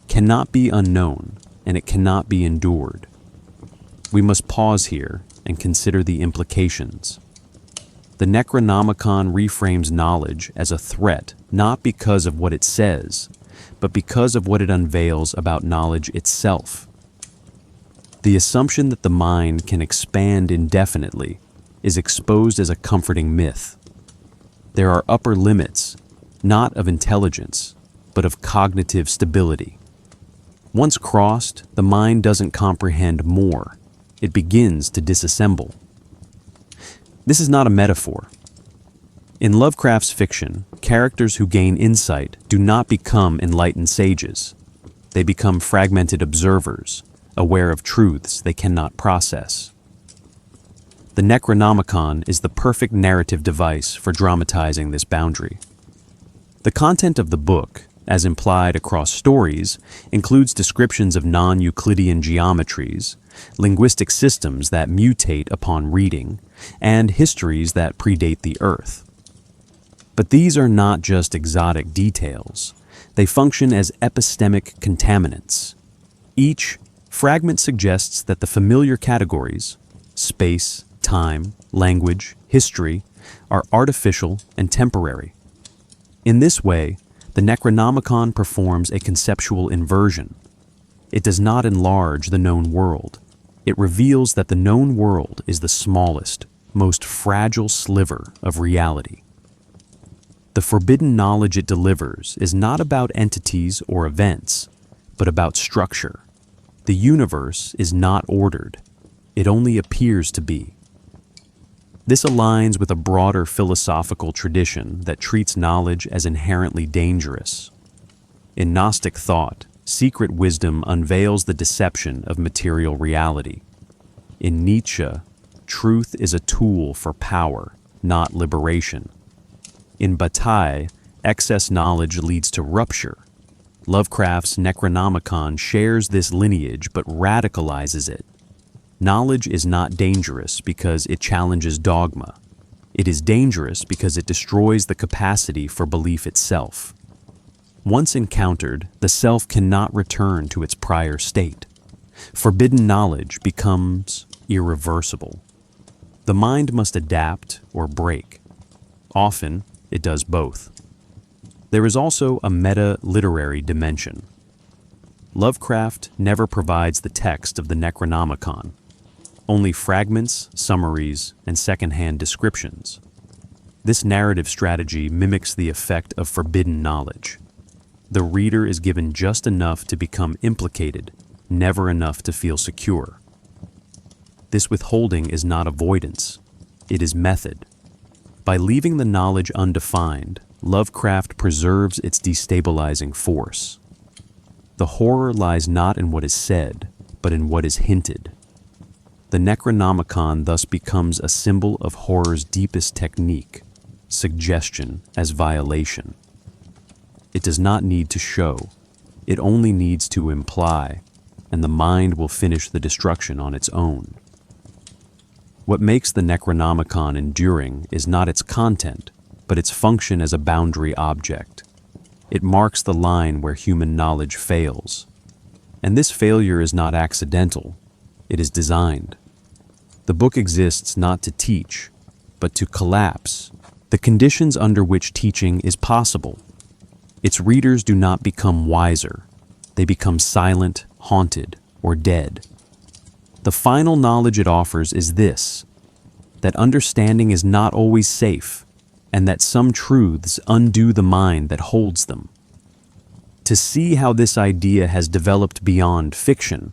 Cannot be unknown, and it cannot be endured. We must pause here and consider the implications. The Necronomicon reframes knowledge as a threat not because of what it says, but because of what it unveils about knowledge itself. The assumption that the mind can expand indefinitely is exposed as a comforting myth. There are upper limits, not of intelligence, but of cognitive stability. Once crossed, the mind doesn't comprehend more. It begins to disassemble. This is not a metaphor. In Lovecraft's fiction, characters who gain insight do not become enlightened sages. They become fragmented observers, aware of truths they cannot process. The Necronomicon is the perfect narrative device for dramatizing this boundary. The content of the book, as implied across stories, includes descriptions of non-Euclidean geometries, linguistic systems that mutate upon reading, and histories that predate the Earth. But these are not just exotic details. They function as epistemic contaminants. Each fragment suggests that the familiar categories, space, time, language, history, are artificial and temporary. In this way, the Necronomicon performs a conceptual inversion. It does not enlarge the known world. It reveals that the known world is the smallest, most fragile sliver of reality. The forbidden knowledge it delivers is not about entities or events, but about structure. The universe is not ordered. It only appears to be. This aligns with a broader philosophical tradition that treats knowledge as inherently dangerous. In Gnostic thought, secret wisdom unveils the deception of material reality. In Nietzsche, truth is a tool for power, not liberation. In Bataille, excess knowledge leads to rupture. Lovecraft's Necronomicon shares this lineage but radicalizes it. Knowledge is not dangerous because it challenges dogma. It is dangerous because it destroys the capacity for belief itself. Once encountered, the self cannot return to its prior state. Forbidden knowledge becomes irreversible. The mind must adapt or break. Often, it does both. There is also a meta-literary dimension. Lovecraft never provides the text of the Necronomicon, only fragments, summaries, and second-hand descriptions. This narrative strategy mimics the effect of forbidden knowledge. The reader is given just enough to become implicated, never enough to feel secure. This withholding is not avoidance, it is method. By leaving the knowledge undefined, Lovecraft preserves its destabilizing force. The horror lies not in what is said, but in what is hinted. The Necronomicon thus becomes a symbol of horror's deepest technique, suggestion as violation. It does not need to show, it only needs to imply, and the mind will finish the destruction on its own. What makes the Necronomicon enduring is not its content, but its function as a boundary object. It marks the line where human knowledge fails. And this failure is not accidental, it is designed. The book exists not to teach, but to collapse the conditions under which teaching is possible. Its readers do not become wiser, they become silent, haunted, or dead. The final knowledge it offers is this, that understanding is not always safe, and that some truths undo the mind that holds them. To see how this idea has developed beyond fiction,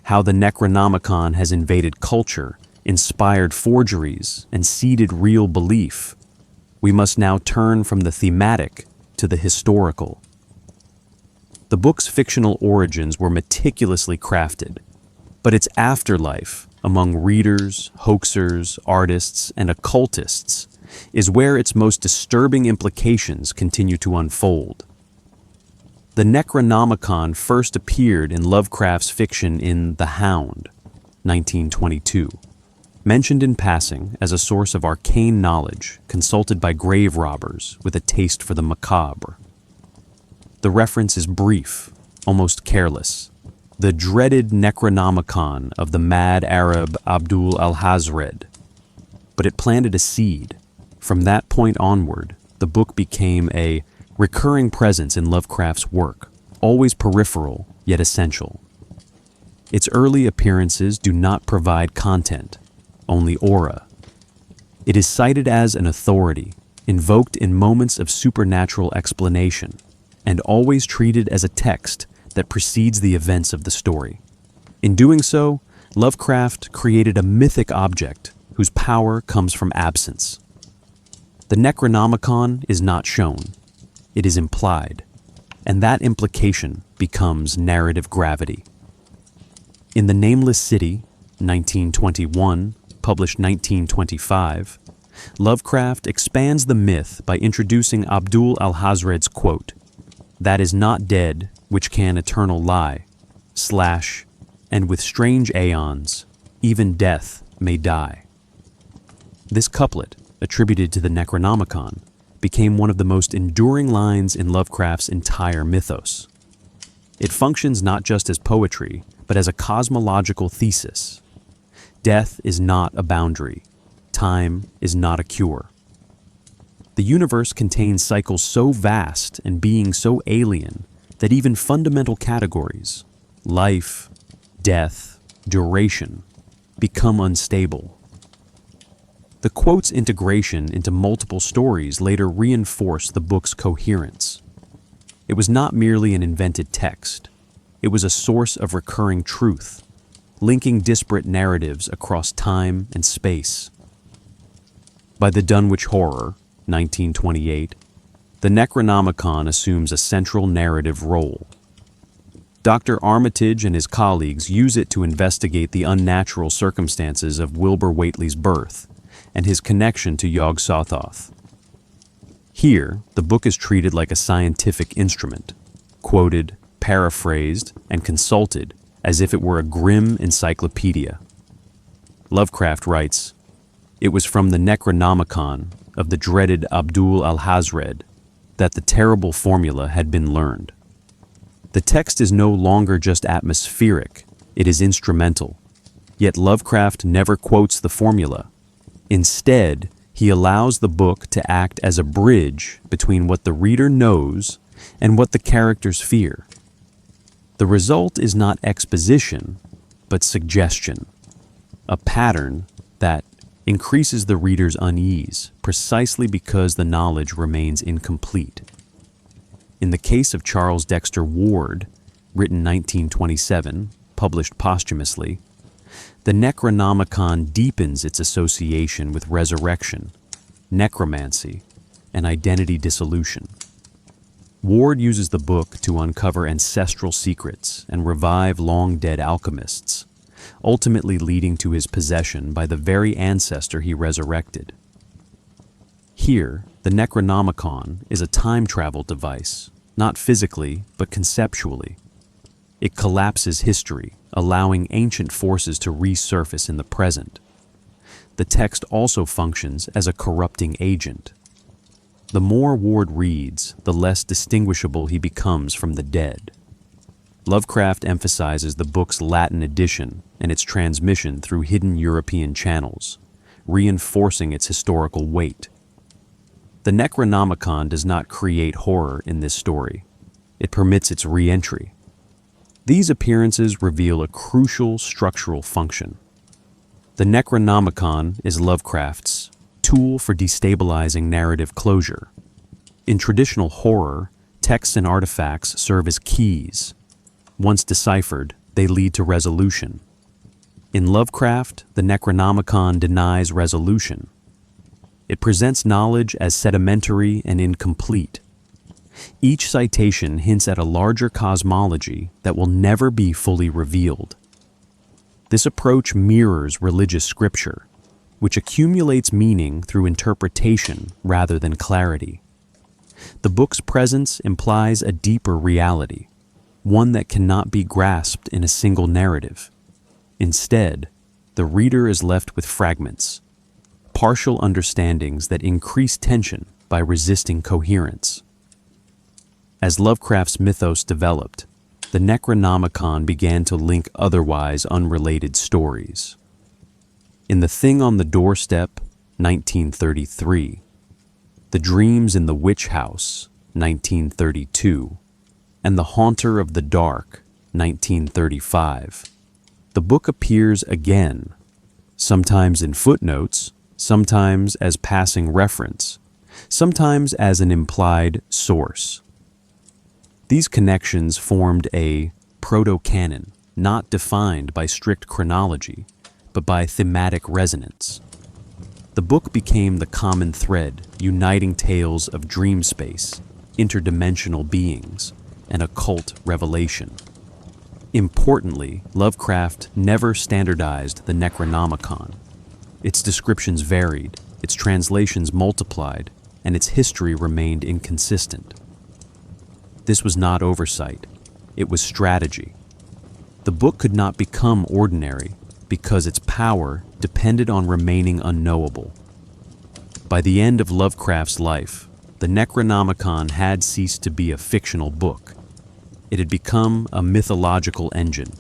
how the Necronomicon has invaded culture, inspired forgeries, and seeded real belief, we must now turn from the thematic to the historical. The book's fictional origins were meticulously crafted, but its afterlife, among readers, hoaxers, artists, and occultists, is where its most disturbing implications continue to unfold. The Necronomicon first appeared in Lovecraft's fiction in The Hound, 1922, mentioned in passing as a source of arcane knowledge consulted by grave robbers with a taste for the macabre. The reference is brief, almost careless. The dreaded Necronomicon of the mad Arab Abdul al-Hazred. But it planted a seed. From that point onward, the book became a recurring presence in Lovecraft's work, always peripheral yet essential. Its early appearances do not provide content, only aura. It is cited as an authority, invoked in moments of supernatural explanation, and always treated as a text that precedes the events of the story. In doing so, Lovecraft created a mythic object whose power comes from absence. The Necronomicon is not shown, it is implied, and that implication becomes narrative gravity. In The Nameless City, 1921, published 1925, Lovecraft expands the myth by introducing Abdul al-Hazred's quote, "That is not dead which can eternal lie, / and with strange aeons, even death may die." This couplet, attributed to the Necronomicon, became one of the most enduring lines in Lovecraft's entire mythos. It functions not just as poetry, but as a cosmological thesis. Death is not a boundary. Time is not a cure. The universe contains cycles so vast and beings so alien that even fundamental categories, life, death, duration, become unstable. The quote's integration into multiple stories later reinforced the book's coherence. It was not merely an invented text. It was a source of recurring truth, linking disparate narratives across time and space. By the Dunwich Horror, 1928, the Necronomicon assumes a central narrative role. Dr. Armitage and his colleagues use it to investigate the unnatural circumstances of Wilbur Whately's birth and his connection to Yog-Sothoth. Here, the book is treated like a scientific instrument, quoted, paraphrased, and consulted as if it were a grim encyclopedia. Lovecraft writes, "It was from the Necronomicon of the dreaded Abdul al-Hazred that the terrible formula had been learned." The text is no longer just atmospheric, it is instrumental. Yet Lovecraft never quotes the formula. Instead, he allows the book to act as a bridge between what the reader knows and what the characters fear. The result is not exposition, but suggestion, a pattern that increases the reader's unease precisely because the knowledge remains incomplete. In the case of Charles Dexter Ward, written 1927, published posthumously, the Necronomicon deepens its association with resurrection, necromancy, and identity dissolution. Ward uses the book to uncover ancestral secrets and revive long-dead alchemists, ultimately leading to his possession by the very ancestor he resurrected. Here, the Necronomicon is a time travel device, not physically, but conceptually. It collapses history, allowing ancient forces to resurface in the present. The text also functions as a corrupting agent. The more Ward reads, the less distinguishable he becomes from the dead. Lovecraft emphasizes the book's Latin edition and its transmission through hidden European channels, reinforcing its historical weight. The Necronomicon does not create horror in this story. It permits its re-entry. These appearances reveal a crucial structural function. The Necronomicon is Lovecraft's tool for destabilizing narrative closure. In traditional horror, texts and artifacts serve as keys. Once deciphered, they lead to resolution. In Lovecraft, the Necronomicon denies resolution. It presents knowledge as sedimentary and incomplete. Each citation hints at a larger cosmology that will never be fully revealed. This approach mirrors religious scripture, which accumulates meaning through interpretation rather than clarity. The book's presence implies a deeper reality, one that cannot be grasped in a single narrative. Instead, the reader is left with fragments, partial understandings that increase tension by resisting coherence. As Lovecraft's mythos developed, the Necronomicon began to link otherwise unrelated stories. In The Thing on the Doorstep, 1933, The Dreams in the Witch House, 1932, and The Haunter of the Dark, 1935, the book appears again, sometimes in footnotes, sometimes as passing reference, sometimes as an implied source. These connections formed a proto-canon, not defined by strict chronology, but by thematic resonance. The book became the common thread uniting tales of dream space, interdimensional beings, and occult revelation. Importantly, Lovecraft never standardized the Necronomicon. Its descriptions varied, its translations multiplied, and its history remained inconsistent. This was not oversight, it was strategy. The book could not become ordinary because its power depended on remaining unknowable. By the end of Lovecraft's life, the Necronomicon had ceased to be a fictional book. It had become a mythological engine,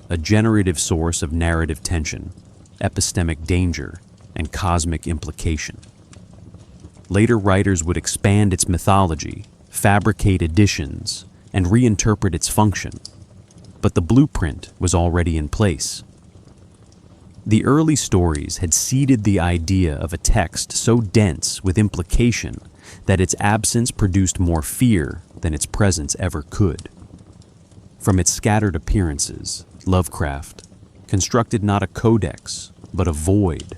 a generative source of narrative tension, epistemic danger, and cosmic implication. Later writers would expand its mythology, fabricate additions, and reinterpret its function, but the blueprint was already in place. The early stories had seeded the idea of a text so dense with implication that its absence produced more fear than its presence ever could. From its scattered appearances, Lovecraft constructed not a codex, but a void,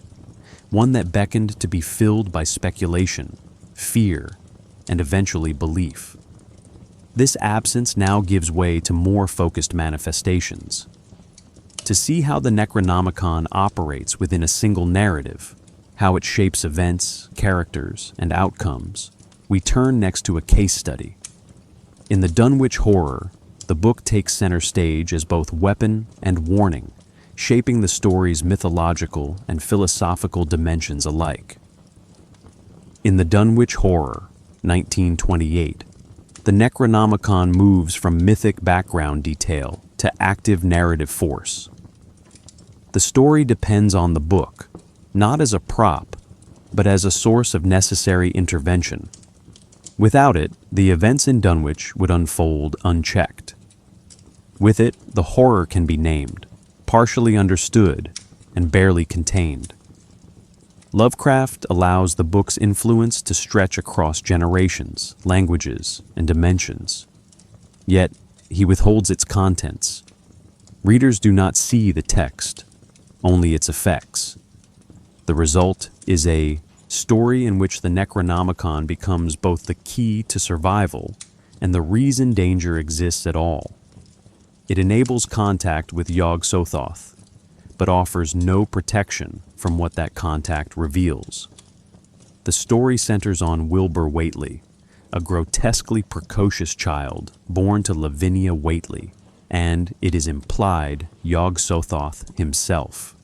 one that beckoned to be filled by speculation, fear, and eventually belief. This absence now gives way to more focused manifestations. To see how the Necronomicon operates within a single narrative, how it shapes events, characters, and outcomes, we turn next to a case study. In the Dunwich Horror, the book takes center stage as both weapon and warning, shaping the story's mythological and philosophical dimensions alike. In the Dunwich Horror, 1928, the Necronomicon moves from mythic background detail to active narrative force. The story depends on the book, not as a prop, but as a source of necessary intervention. Without it, the events in Dunwich would unfold unchecked. With it, the horror can be named, partially understood, and barely contained. Lovecraft allows the book's influence to stretch across generations, languages, and dimensions. Yet, he withholds its contents. Readers do not see the text, only its effects. The result is a story in which the Necronomicon becomes both the key to survival and the reason danger exists at all. It enables contact with Yog-Sothoth, but offers no protection from what that contact reveals. The story centers on Wilbur Whately, a grotesquely precocious child born to Lavinia Whately, and, it is implied, Yog-Sothoth himself.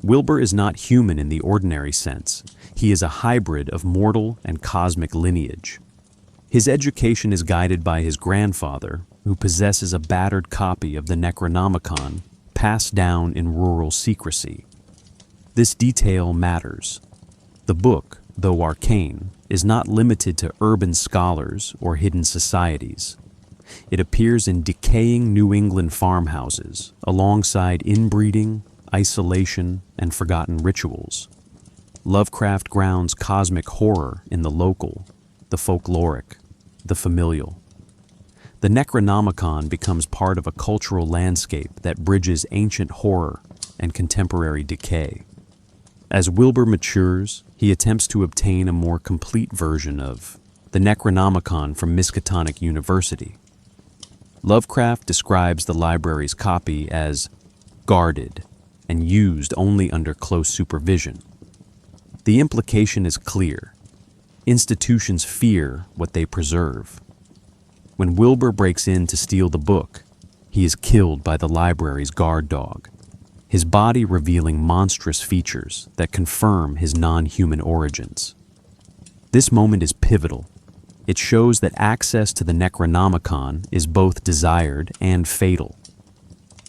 Wilbur is not human in the ordinary sense. He is a hybrid of mortal and cosmic lineage. His education is guided by his grandfather, who possesses a battered copy of the Necronomicon passed down in rural secrecy. This detail matters. The book, though arcane, is not limited to urban scholars or hidden societies. It appears in decaying New England farmhouses, alongside inbreeding, isolation, and forgotten rituals. Lovecraft grounds cosmic horror in the local, the folkloric, the familial. The Necronomicon becomes part of a cultural landscape that bridges ancient horror and contemporary decay. As Wilbur matures, he attempts to obtain a more complete version of the Necronomicon from Miskatonic University. Lovecraft describes the library's copy as guarded and used only under close supervision. The implication is clear. Institutions fear what they preserve. When Wilbur breaks in to steal the book, he is killed by the library's guard dog, his body revealing monstrous features that confirm his non-human origins. This moment is pivotal. It shows that access to the Necronomicon is both desired and fatal.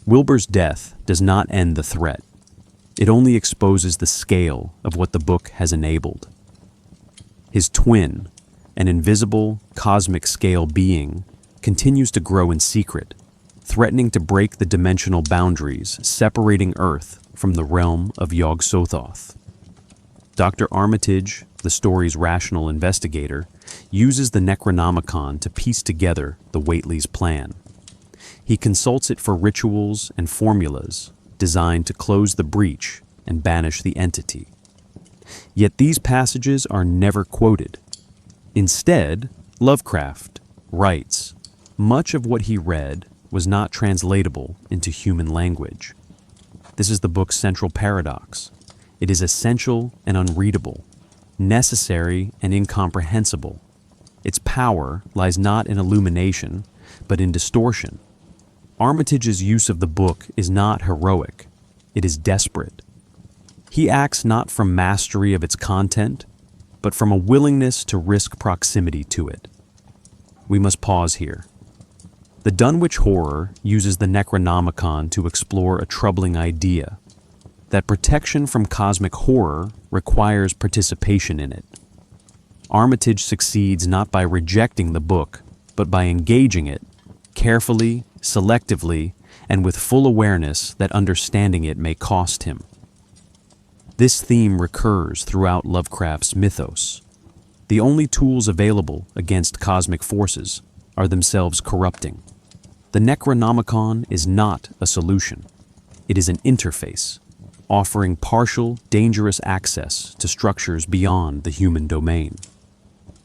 Wilbur's death does not end the threat. It only exposes the scale of what the book has enabled. His twin, an invisible, cosmic-scale being, continues to grow in secret, threatening to break the dimensional boundaries separating Earth from the realm of Yog-Sothoth. Dr. Armitage, the story's rational investigator, uses the Necronomicon to piece together the Whately's plan. He consults it for rituals and formulas designed to close the breach and banish the entity. Yet these passages are never quoted. Instead, Lovecraft writes, much of what he read was not translatable into human language. This is the book's central paradox. It is essential and unreadable, necessary and incomprehensible. Its power lies not in illumination, but in distortion. Armitage's use of the book is not heroic, it is desperate. He acts not from mastery of its content, but from a willingness to risk proximity to it. We must pause here. The Dunwich Horror uses the Necronomicon to explore a troubling idea, that protection from cosmic horror requires participation in it. Armitage succeeds not by rejecting the book, but by engaging it, carefully, selectively, and with full awareness that understanding it may cost him. This theme recurs throughout Lovecraft's Mythos. The only tools available against cosmic forces are themselves corrupting. The Necronomicon is not a solution. It is an interface, offering partial, dangerous access to structures beyond the human domain.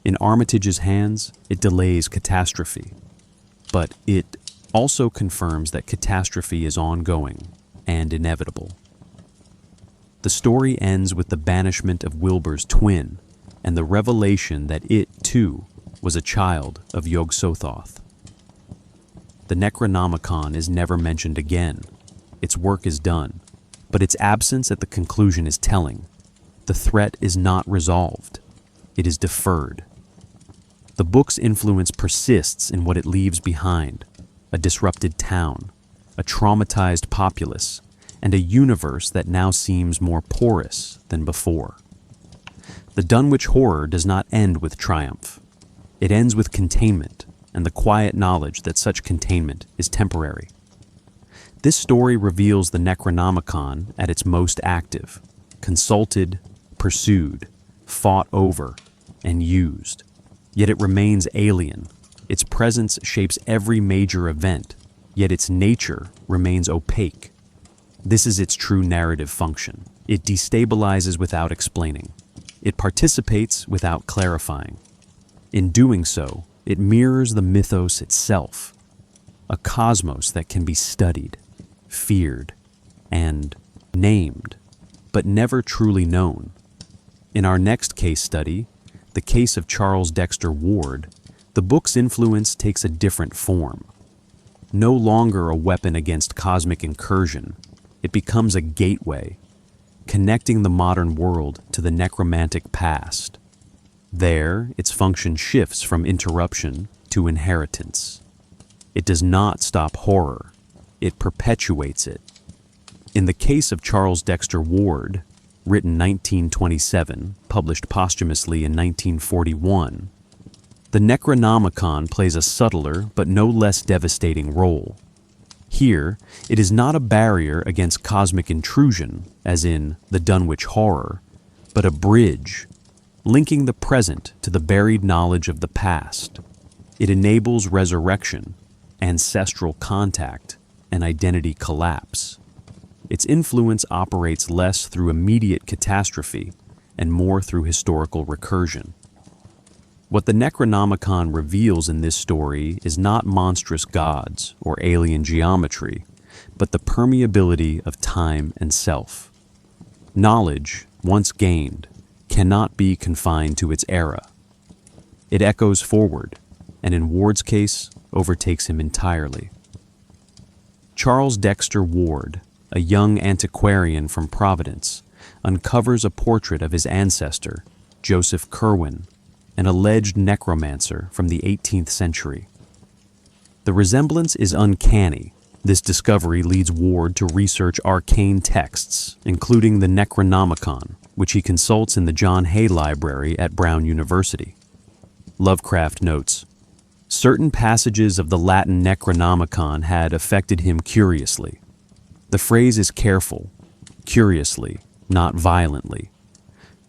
In Armitage's hands, it delays catastrophe, but it also confirms that catastrophe is ongoing and inevitable. The story ends with the banishment of Wilbur's twin and the revelation that it, too, was a child of Yog-Sothoth. The Necronomicon is never mentioned again. Its work is done, but its absence at the conclusion is telling. The threat is not resolved. It is deferred. The book's influence persists in what it leaves behind: a disrupted town, a traumatized populace, and a universe that now seems more porous than before. The Dunwich Horror does not end with triumph. It ends with containment and the quiet knowledge that such containment is temporary. This story reveals the Necronomicon at its most active, consulted, pursued, fought over, and used. Yet it remains alien. Its presence shapes every major event, yet its nature remains opaque. This is its true narrative function. It destabilizes without explaining. It participates without clarifying. In doing so, it mirrors the mythos itself, a cosmos that can be studied, feared, and named, but never truly known. In our next case study, the case of Charles Dexter Ward, the book's influence takes a different form. No longer a weapon against cosmic incursion, it becomes a gateway, connecting the modern world to the necromantic past. There, its function shifts from interruption to inheritance. It does not stop horror, it perpetuates it. In the case of Charles Dexter Ward, written 1927, published posthumously in 1941, the Necronomicon plays a subtler but no less devastating role. Here, it is not a barrier against cosmic intrusion, as in the Dunwich Horror, but a bridge, linking the present to the buried knowledge of the past. It enables resurrection, ancestral contact, and identity collapse. Its influence operates less through immediate catastrophe and more through historical recursion. What the Necronomicon reveals in this story is not monstrous gods or alien geometry, but the permeability of time and self. Knowledge, once gained, cannot be confined to its era. It echoes forward, and in Ward's case, overtakes him entirely. Charles Dexter Ward, a young antiquarian from Providence, uncovers a portrait of his ancestor, Joseph Curwen, an alleged necromancer from the 18th century. The resemblance is uncanny. This discovery leads Ward to research arcane texts, including the Necronomicon, which he consults in the John Hay Library at Brown University. Lovecraft notes, "Certain passages of the Latin Necronomicon had affected him curiously. The phrase is careful, curiously, not violently.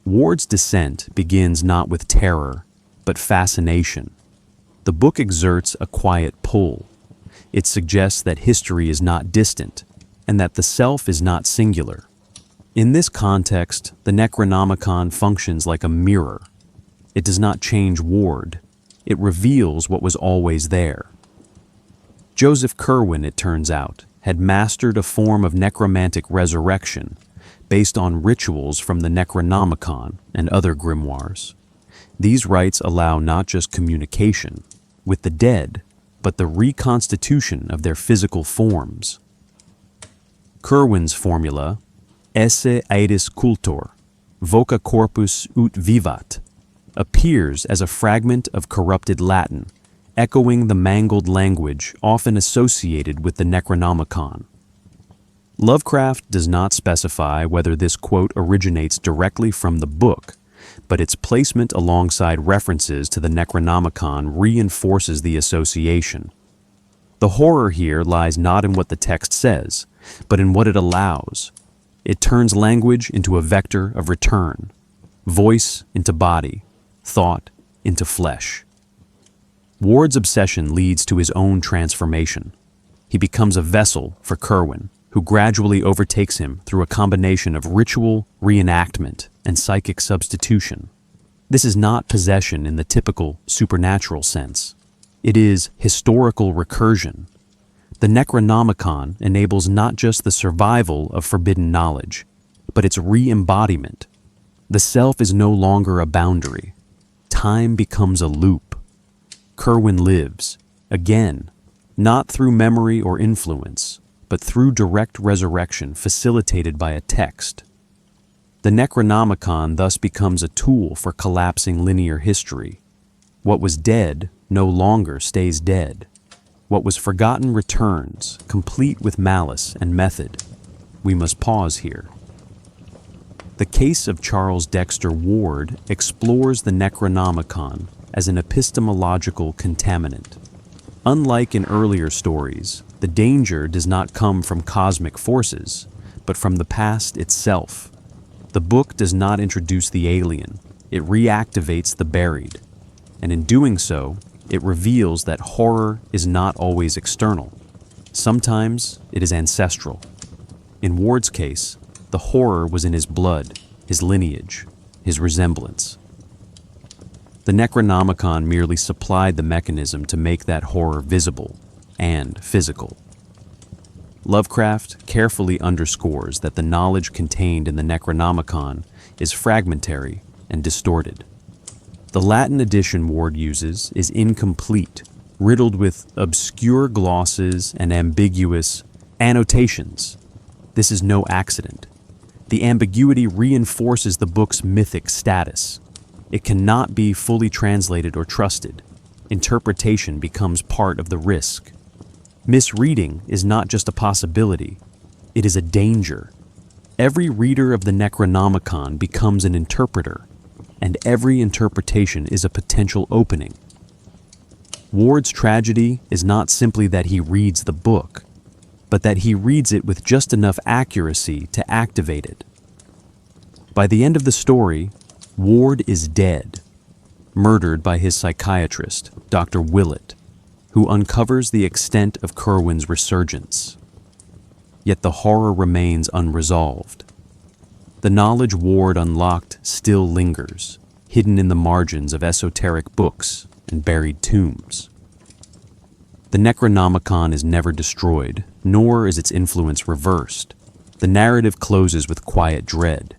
Ward's descent begins not with terror, but fascination. The book exerts a quiet pull. It suggests that history is not distant, and that the self is not singular. In this context, the Necronomicon functions like a mirror. It does not change Ward. It reveals what was always there. Joseph Curwen, it turns out, had mastered a form of necromantic resurrection, based on rituals from the Necronomicon and other grimoires. These rites allow not just communication with the dead, but the reconstitution of their physical forms. Curwen's formula, esse aeris cultor, voca corpus ut vivat, appears as a fragment of corrupted Latin, echoing the mangled language often associated with the Necronomicon. Lovecraft does not specify whether this quote originates directly from the book, but its placement alongside references to the Necronomicon reinforces the association. The horror here lies not in what the text says, but in what it allows. It turns language into a vector of return, voice into body, thought into flesh. Ward's obsession leads to his own transformation. He becomes a vessel for Curwen, who gradually overtakes him through a combination of ritual, reenactment, and psychic substitution. This is not possession in the typical supernatural sense. It is historical recursion. The Necronomicon enables not just the survival of forbidden knowledge, but its re-embodiment. The self is no longer a boundary. Time becomes a loop. Curwen lives, again, not through memory or influence, but through direct resurrection facilitated by a text. The Necronomicon thus becomes a tool for collapsing linear history. What was dead no longer stays dead. What was forgotten returns, complete with malice and method. We must pause here. The case of Charles Dexter Ward explores the Necronomicon as an epistemological contaminant. Unlike in earlier stories, the danger does not come from cosmic forces, but from the past itself. The book does not introduce the alien, it reactivates the buried. And in doing so, it reveals that horror is not always external. Sometimes it is ancestral. In Ward's case, the horror was in his blood, his lineage, his resemblance. The Necronomicon merely supplied the mechanism to make that horror visible and physical. Lovecraft carefully underscores that the knowledge contained in the Necronomicon is fragmentary and distorted. The Latin edition Ward uses is incomplete, riddled with obscure glosses and ambiguous annotations. This is no accident. The ambiguity reinforces the book's mythic status. It cannot be fully translated or trusted. Interpretation becomes part of the risk. Misreading is not just a possibility, it is a danger. Every reader of the Necronomicon becomes an interpreter, and every interpretation is a potential opening. Ward's tragedy is not simply that he reads the book, but that he reads it with just enough accuracy to activate it. By the end of the story, Ward is dead, murdered by his psychiatrist, Dr. Willett, who uncovers the extent of Curwen's resurgence. Yet the horror remains unresolved. The knowledge Ward unlocked still lingers, hidden in the margins of esoteric books and buried tombs. The Necronomicon is never destroyed, nor is its influence reversed. The narrative closes with quiet dread.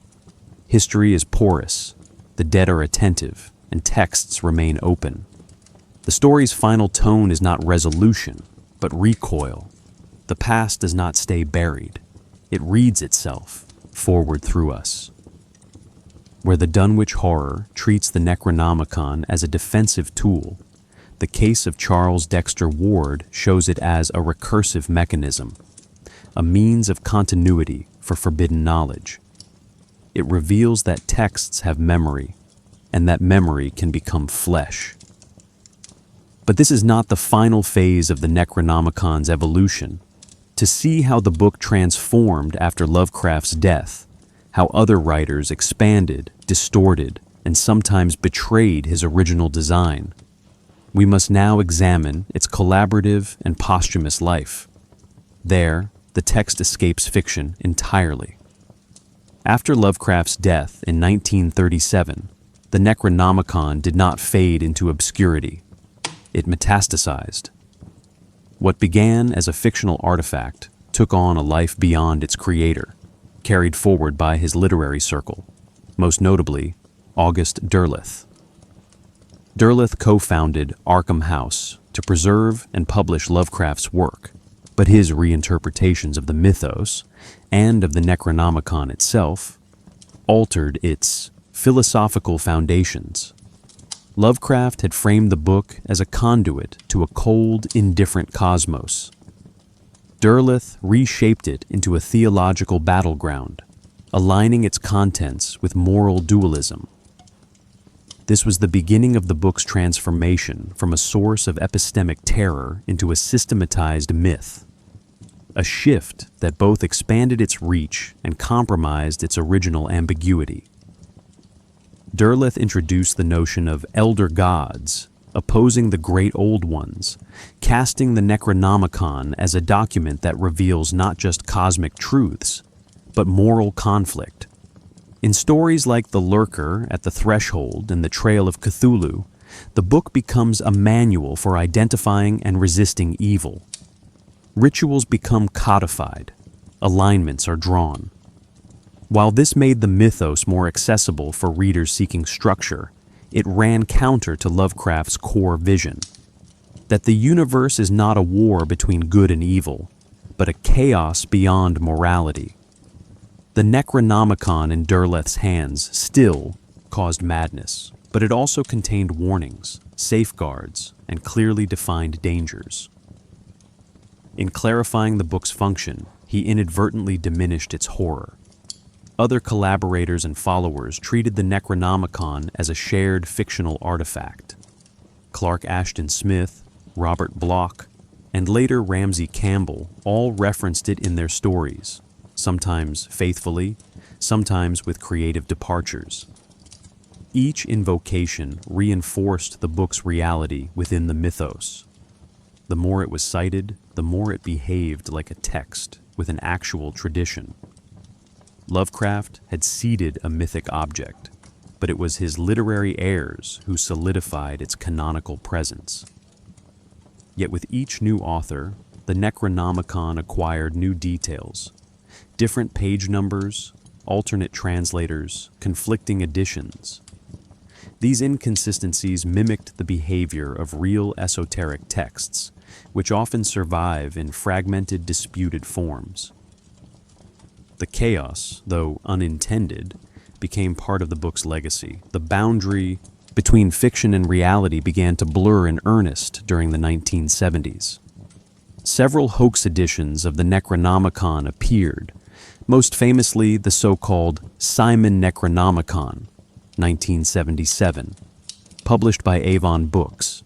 History is porous, the dead are attentive, and texts remain open. The story's final tone is not resolution, but recoil. The past does not stay buried. It reads itself forward through us. Where the Dunwich horror treats the Necronomicon as a defensive tool, the case of Charles Dexter Ward shows it as a recursive mechanism, a means of continuity for forbidden knowledge. It reveals that texts have memory, and that memory can become flesh. But this is not the final phase of the Necronomicon's evolution. To see how the book transformed after Lovecraft's death, how other writers expanded, distorted, and sometimes betrayed his original design, we must now examine its collaborative and posthumous life. There, the text escapes fiction entirely. After Lovecraft's death in 1937, the Necronomicon did not fade into obscurity. It metastasized. What began as a fictional artifact took on a life beyond its creator. carried forward by his literary circle, most notably August Derleth. Derleth co-founded Arkham House to preserve and publish Lovecraft's work, but his reinterpretations of the mythos and of the Necronomicon itself altered its philosophical foundations. Lovecraft had framed the book as a conduit to a cold, indifferent cosmos. Derleth reshaped it into a theological battleground, aligning its contents with moral dualism. This was the beginning of the book's transformation from a source of epistemic terror into a systematized myth, a shift that both expanded its reach and compromised its original ambiguity. Derleth introduced the notion of elder gods, opposing the great old ones, casting the Necronomicon as a document that reveals not just cosmic truths, but moral conflict. In stories like The Lurker at the Threshold and The Trail of Cthulhu, the book becomes a manual for identifying and resisting evil. Rituals become codified, alignments are drawn. While this made the mythos more accessible for readers seeking structure, it ran counter to Lovecraft's core vision, that the universe is not a war between good and evil, but a chaos beyond morality. The Necronomicon in Derleth's hands still caused madness, but it also contained warnings, safeguards, and clearly defined dangers. In clarifying the book's function, he inadvertently diminished its horror. Other collaborators and followers treated the Necronomicon as a shared fictional artifact. Clark Ashton Smith, Robert Bloch, and later Ramsey Campbell all referenced it in their stories, sometimes faithfully, sometimes with creative departures. Each invocation reinforced the book's reality within the mythos. The more it was cited, the more it behaved like a text with an actual tradition. Lovecraft had seeded a mythic object, but it was his literary heirs who solidified its canonical presence. Yet with each new author, the Necronomicon acquired new details, different page numbers, alternate translators, conflicting editions. These inconsistencies mimicked the behavior of real esoteric texts, which often survive in fragmented, disputed forms. The chaos, though unintended, became part of the book's legacy. The boundary between fiction and reality began to blur in earnest during the 1970s. Several hoax editions of the Necronomicon appeared, most famously the so-called Simon Necronomicon, 1977, published by Avon Books.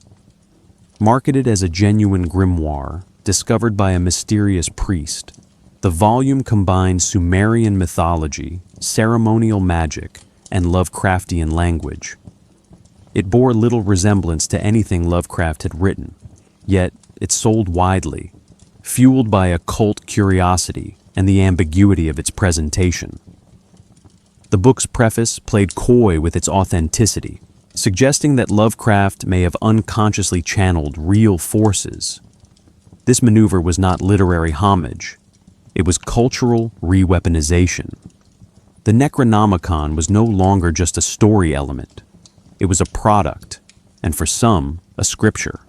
Marketed as a genuine grimoire discovered by a mysterious priest, the volume combined Sumerian mythology, ceremonial magic, and Lovecraftian language. It bore little resemblance to anything Lovecraft had written, yet it sold widely, fueled by a cult curiosity and the ambiguity of its presentation. The book's preface played coy with its authenticity, suggesting that Lovecraft may have unconsciously channeled real forces. This maneuver was not literary homage. It was cultural re-weaponization. The Necronomicon was no longer just a story element. It was a product, and for some, a scripture.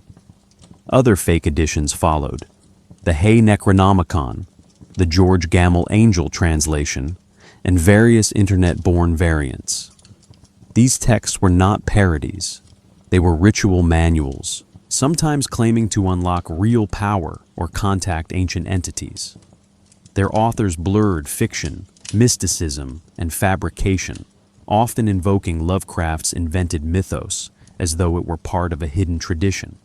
Other fake editions followed. The Hay Necronomicon, the George Gamble Angel translation, and various internet-born variants. These texts were not parodies. They were ritual manuals, sometimes claiming to unlock real power or contact ancient entities. Their authors blurred fiction, mysticism, and fabrication, often invoking Lovecraft's invented mythos as though it were part of a hidden tradition.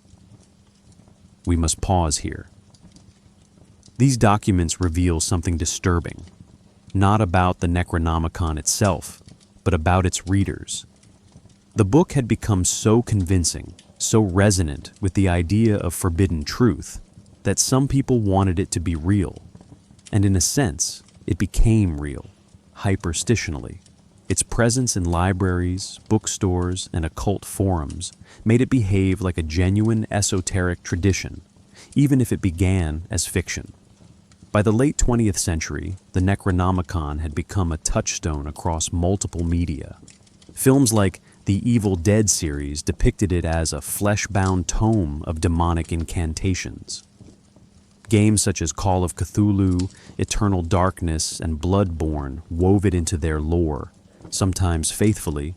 We must pause here. These documents reveal something disturbing, not about the Necronomicon itself, but about its readers. The book had become so convincing, so resonant with the idea of forbidden truth, that some people wanted it to be real. And in a sense, it became real, hyperstitionally. Its presence in libraries, bookstores, and occult forums made it behave like a genuine esoteric tradition, even if it began as fiction. By the late 20th century, the Necronomicon had become a touchstone across multiple media. Films like the Evil Dead series depicted it as a flesh-bound tome of demonic incantations. Games such as Call of Cthulhu, Eternal Darkness, and Bloodborne wove it into their lore, sometimes faithfully,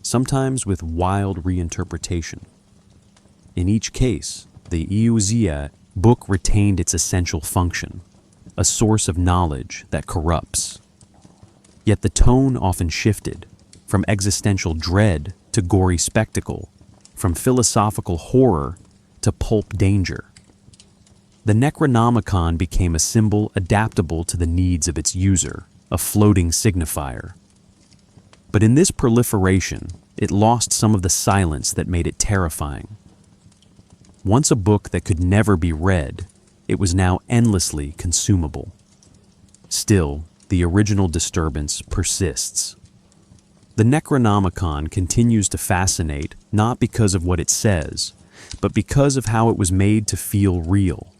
sometimes with wild reinterpretation. In each case, the Iuzia book retained its essential function, a source of knowledge that corrupts. Yet the tone often shifted, from existential dread to gory spectacle, from philosophical horror to pulp danger. The Necronomicon became a symbol adaptable to the needs of its user, a floating signifier. But in this proliferation, it lost some of the silence that made it terrifying. Once a book that could never be read, it was now endlessly consumable. Still, the original disturbance persists. The Necronomicon continues to fascinate not because of what it says, but because of how it was made to feel real.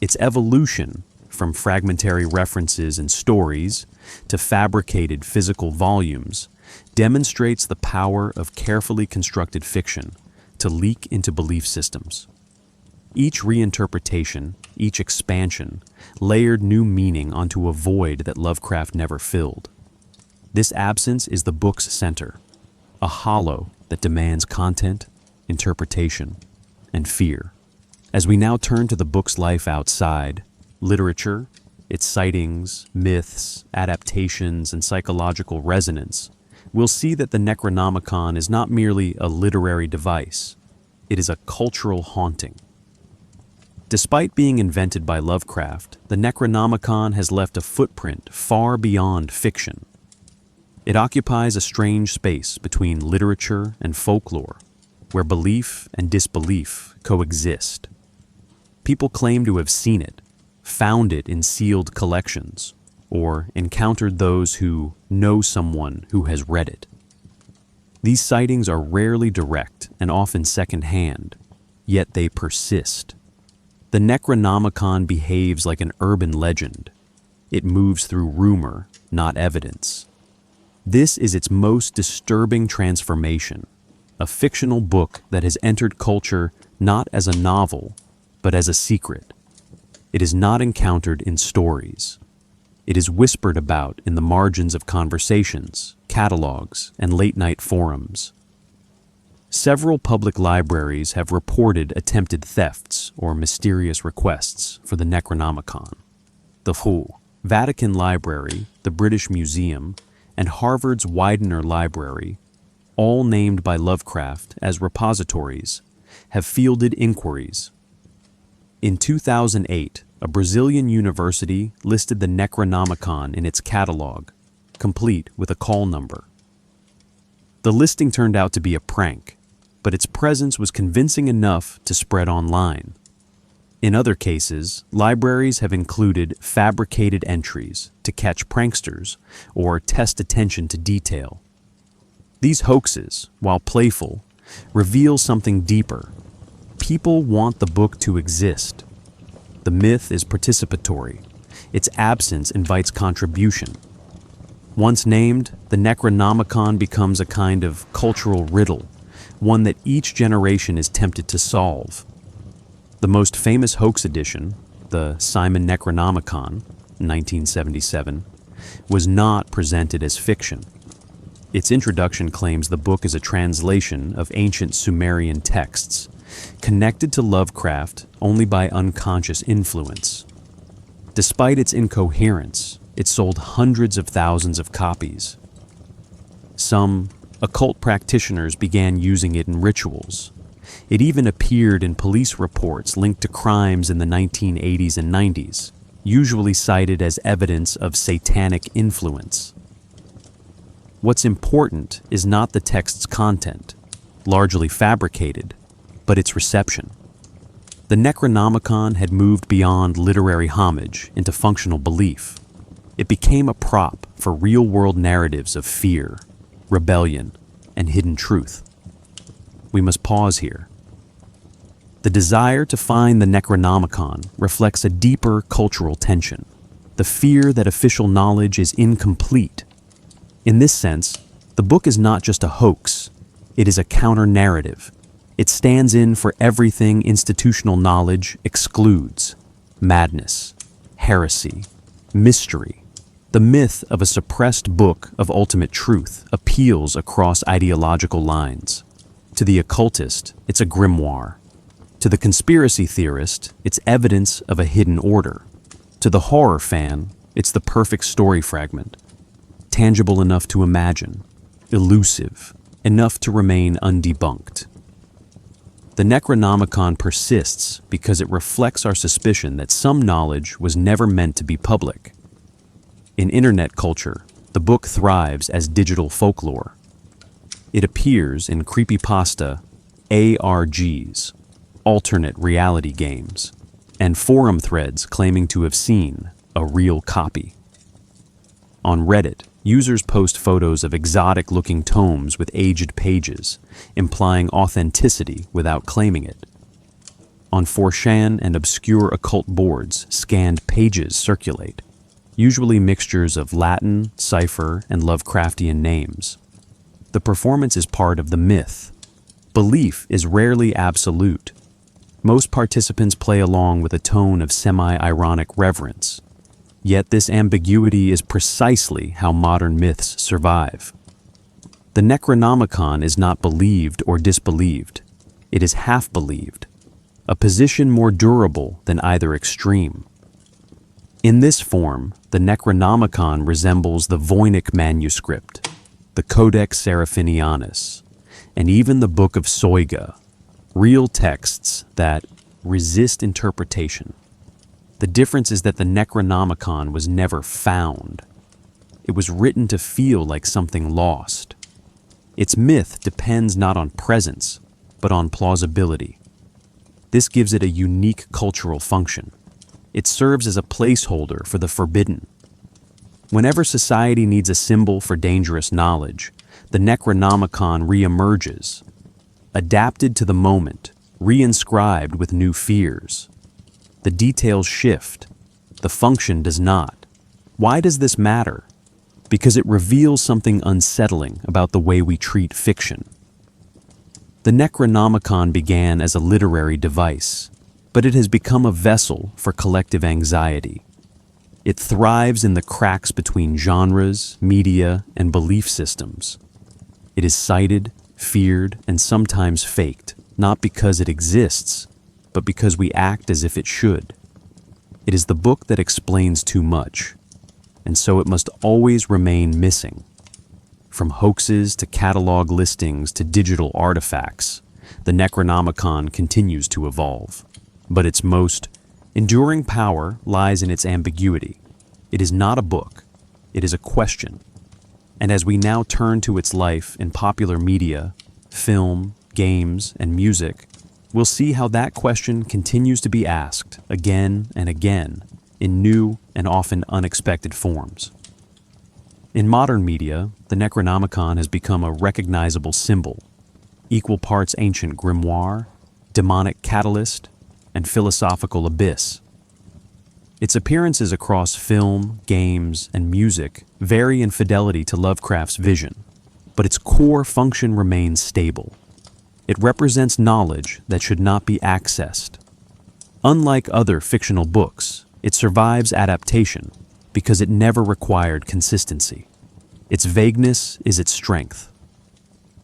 Its evolution, from fragmentary references and stories to fabricated physical volumes, demonstrates the power of carefully constructed fiction to leak into belief systems. Each reinterpretation, each expansion, layered new meaning onto a void that Lovecraft never filled. This absence is the book's center, a hollow that demands content, interpretation, and fear. As we now turn to the book's life outside, literature, its sightings, myths, adaptations, and psychological resonance, we'll see that the Necronomicon is not merely a literary device, it is a cultural haunting. Despite being invented by Lovecraft, the Necronomicon has left a footprint far beyond fiction. It occupies a strange space between literature and folklore, where belief and disbelief coexist. People claim to have seen it, found it in sealed collections, or encountered those who know someone who has read it. These sightings are rarely direct and often secondhand, yet they persist. The Necronomicon behaves like an urban legend. It moves through rumor, not evidence. This is its most disturbing transformation, a fictional book that has entered culture not as a novel, but as a secret. It is not encountered in stories. It is whispered about in the margins of conversations, catalogs, and late-night forums. Several public libraries have reported attempted thefts or mysterious requests for the Necronomicon. The Vatican Library, the British Museum, and Harvard's Widener Library, all named by Lovecraft as repositories, have fielded inquiries. In 2008, a Brazilian university listed the Necronomicon in its catalog, complete with a call number. The listing turned out to be a prank, but its presence was convincing enough to spread online. In other cases, libraries have included fabricated entries to catch pranksters or test attention to detail. These hoaxes, while playful, reveal something deeper. People want the book to exist. The myth is participatory. Its absence invites contribution. Once named, the Necronomicon becomes a kind of cultural riddle, one that each generation is tempted to solve. The most famous hoax edition, the Simon Necronomicon, 1977, was not presented as fiction. Its introduction claims the book is a translation of ancient Sumerian texts, connected to Lovecraft only by unconscious influence. Despite its incoherence, it sold hundreds of thousands of copies. Some occult practitioners began using it in rituals. It even appeared in police reports linked to crimes in the 1980s and 90s, usually cited as evidence of satanic influence. What's important is not the text's content, largely fabricated, but its reception. The Necronomicon had moved beyond literary homage into functional belief. It became a prop for real-world narratives of fear, rebellion, and hidden truth. We must pause here. The The desire to find the Necronomicon reflects a deeper cultural tension, the fear that official knowledge is incomplete. In this sense, the book is not just a hoax, it is a counter-narrative. It stands in for everything institutional knowledge excludes: madness, heresy, mystery. The myth of a suppressed book of ultimate truth appeals across ideological lines. To the occultist, it's a grimoire. To the conspiracy theorist, it's evidence of a hidden order. To the horror fan, it's the perfect story fragment, tangible enough to imagine, elusive enough to remain undebunked. The Necronomicon persists because it reflects our suspicion that some knowledge was never meant to be public. In internet culture, the book thrives as digital folklore. It appears in creepypasta, ARGs, alternate reality games, and forum threads claiming to have seen a real copy. On Reddit, users post photos of exotic-looking tomes with aged pages, implying authenticity without claiming it. On 4chan and obscure occult boards, scanned pages circulate, usually mixtures of Latin, cipher, and Lovecraftian names. The performance is part of the myth. Belief is rarely absolute. Most participants play along with a tone of semi-ironic reverence. Yet this ambiguity is precisely how modern myths survive. The Necronomicon is not believed or disbelieved. It is half-believed, a position more durable than either extreme. In this form, the Necronomicon resembles the Voynich manuscript, the Codex Seraphinianus, and even the Book of Soiga, real texts that resist interpretation. The difference is that the Necronomicon was never found. It was written to feel like something lost. Its myth depends not on presence, but on plausibility. This gives it a unique cultural function. It serves as a placeholder for the forbidden. Whenever society needs a symbol for dangerous knowledge, the Necronomicon reemerges, adapted to the moment, reinscribed with new fears. The details shift. The function does not. Why does this matter? Because it reveals something unsettling about the way we treat fiction. The Necronomicon began as a literary device, but it has become a vessel for collective anxiety. It thrives in the cracks between genres, media, and belief systems. It is cited, feared, and sometimes faked, not because it exists, but because we act as if it should. It is the book that explains too much, and so it must always remain missing. From hoaxes to catalog listings to digital artifacts, the Necronomicon continues to evolve. But its most enduring power lies in its ambiguity. It is not a book, it is a question. And as we now turn to its life in popular media, film, games, and music, we'll see how that question continues to be asked again and again in new and often unexpected forms. In modern media, the Necronomicon has become a recognizable symbol, equal parts ancient grimoire, demonic catalyst, and philosophical abyss. Its appearances across film, games, and music vary in fidelity to Lovecraft's vision, but its core function remains stable. It represents knowledge that should not be accessed. Unlike other fictional books, it survives adaptation because it never required consistency. Its vagueness is its strength.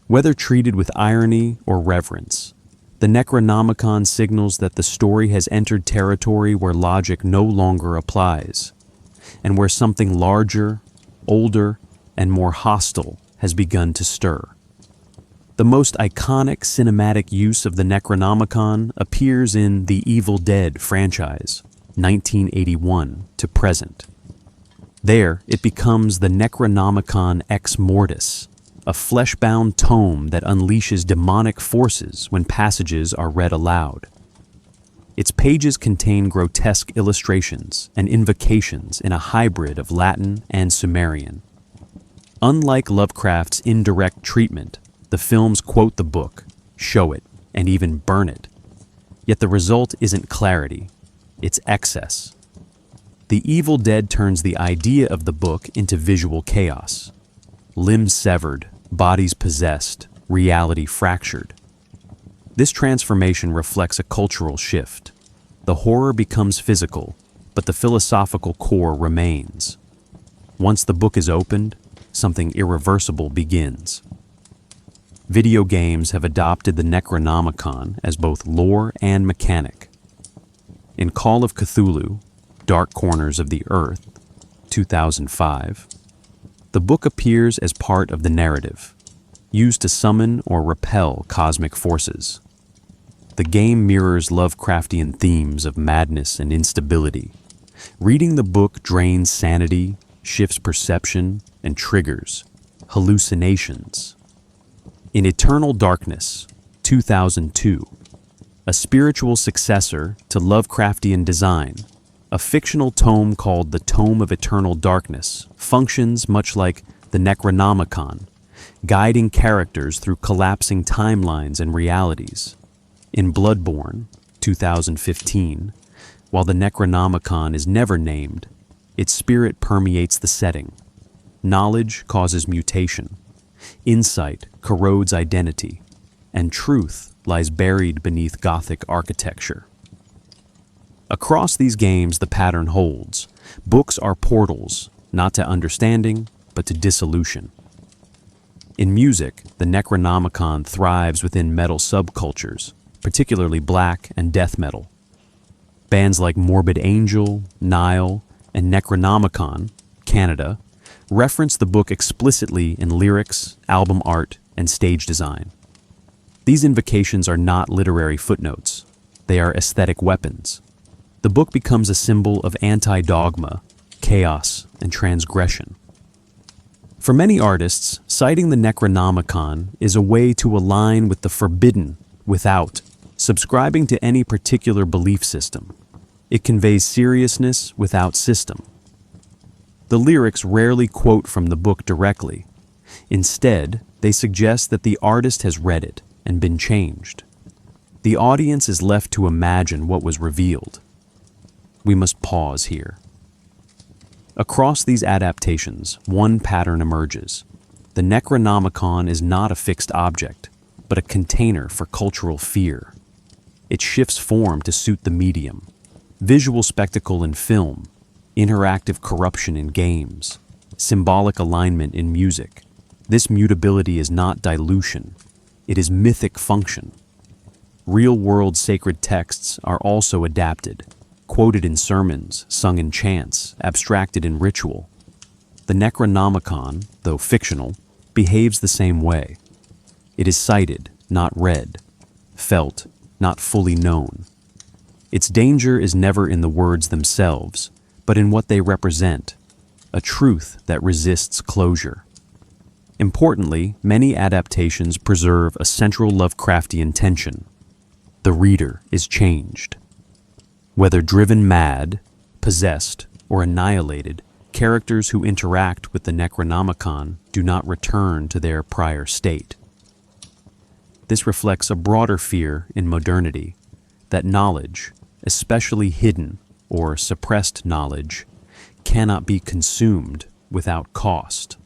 Whether treated with irony or reverence, the Necronomicon signals that the story has entered territory where logic no longer applies, and where something larger, older, and more hostile has begun to stir. The most iconic cinematic use of the Necronomicon appears in the Evil Dead franchise, 1981 to present. There, it becomes the Necronomicon Ex Mortis, a flesh-bound tome that unleashes demonic forces when passages are read aloud. Its pages contain grotesque illustrations and invocations in a hybrid of Latin and Sumerian. Unlike Lovecraft's indirect treatment, the films quote the book, show it, and even burn it. Yet the result isn't clarity, it's excess. The Evil Dead turns the idea of the book into visual chaos. Limbs severed, bodies possessed, reality fractured. This transformation reflects a cultural shift. The horror becomes physical, but the philosophical core remains. Once the book is opened, something irreversible begins. Video games have adopted the Necronomicon as both lore and mechanic. In Call of Cthulhu, Dark Corners of the Earth, 2005, the book appears as part of the narrative, used to summon or repel cosmic forces. The game mirrors Lovecraftian themes of madness and instability. Reading the book drains sanity, shifts perception, and triggers hallucinations. In Eternal Darkness, 2002, a spiritual successor to Lovecraftian design, a fictional tome called the Tome of Eternal Darkness functions much like the Necronomicon, guiding characters through collapsing timelines and realities. In Bloodborne, 2015, while the Necronomicon is never named, its spirit permeates the setting. Knowledge causes mutation. Insight corrodes identity, and truth lies buried beneath Gothic architecture. Across these games, the pattern holds. Books are portals, not to understanding, but to dissolution. In music, the Necronomicon thrives within metal subcultures, particularly black and death metal. Bands like Morbid Angel, Nile, and Necronomicon, Canada, reference the book explicitly in lyrics, album art, and stage design. These invocations are not literary footnotes. They are aesthetic weapons. The book becomes a symbol of anti-dogma, chaos, and transgression. For many artists, citing the Necronomicon is a way to align with the forbidden without subscribing to any particular belief system. It conveys seriousness without system. The lyrics rarely quote from the book directly. Instead, they suggest that the artist has read it and been changed. The audience is left to imagine what was revealed. We must pause here. Across these adaptations, one pattern emerges. The Necronomicon is not a fixed object, but a container for cultural fear. It shifts form to suit the medium. Visual spectacle in film, interactive corruption in games, symbolic alignment in music. This mutability is not dilution, it is mythic function. Real-world sacred texts are also adapted, quoted in sermons, sung in chants, abstracted in ritual. The Necronomicon, though fictional, behaves the same way. It is cited, not read, felt, not fully known. Its danger is never in the words themselves, but in what they represent, a truth that resists closure. Importantly, many adaptations preserve a central Lovecraftian tension. The reader is changed. Whether driven mad, possessed, or annihilated, characters who interact with the Necronomicon do not return to their prior state. This reflects a broader fear in modernity, that knowledge, especially hidden or suppressed knowledge, cannot be consumed without cost.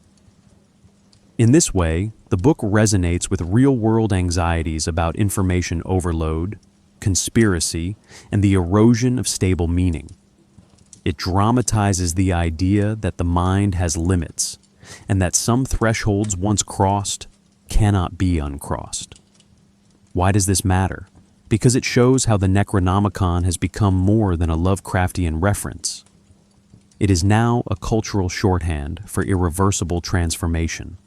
In this way, the book resonates with real-world anxieties about information overload, conspiracy, and the erosion of stable meaning. It dramatizes the idea that the mind has limits, and that some thresholds once crossed cannot be uncrossed. Why does this matter? Because it shows how the Necronomicon has become more than a Lovecraftian reference. It is now a cultural shorthand for irreversible transformation.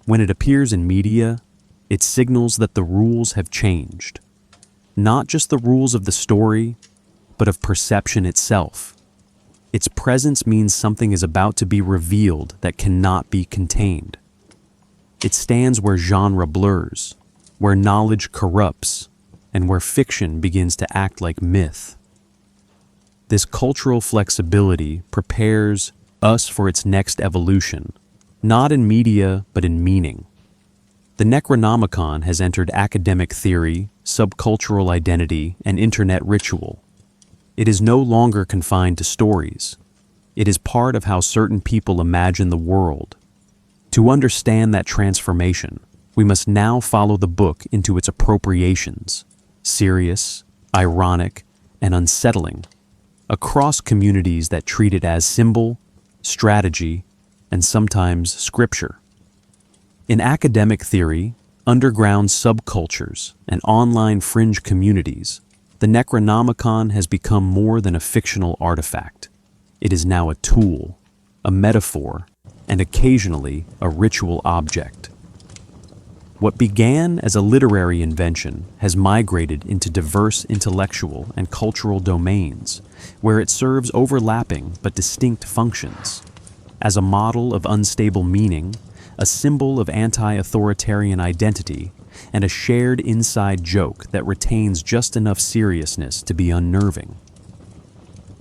When it appears in media, it signals that the rules have changed. Not just the rules of the story, but of perception itself. Its presence means something is about to be revealed that cannot be contained. It stands where genre blurs, where knowledge corrupts, and where fiction begins to act like myth. This cultural flexibility prepares us for its next evolution, not in media, but in meaning. The Necronomicon has entered academic theory, subcultural identity, and internet ritual. It is no longer confined to stories. It is part of how certain people imagine the world. To understand that transformation, we must now follow the book into its appropriations, serious, ironic, and unsettling, across communities that treat it as symbol, strategy, and sometimes scripture. In academic theory, underground subcultures, and online fringe communities, the Necronomicon has become more than a fictional artifact. It is now a tool, a metaphor, and occasionally a ritual object. What began as a literary invention has migrated into diverse intellectual and cultural domains, where it serves overlapping but distinct functions. As a model of unstable meaning, a symbol of anti-authoritarian identity, and a shared inside joke that retains just enough seriousness to be unnerving.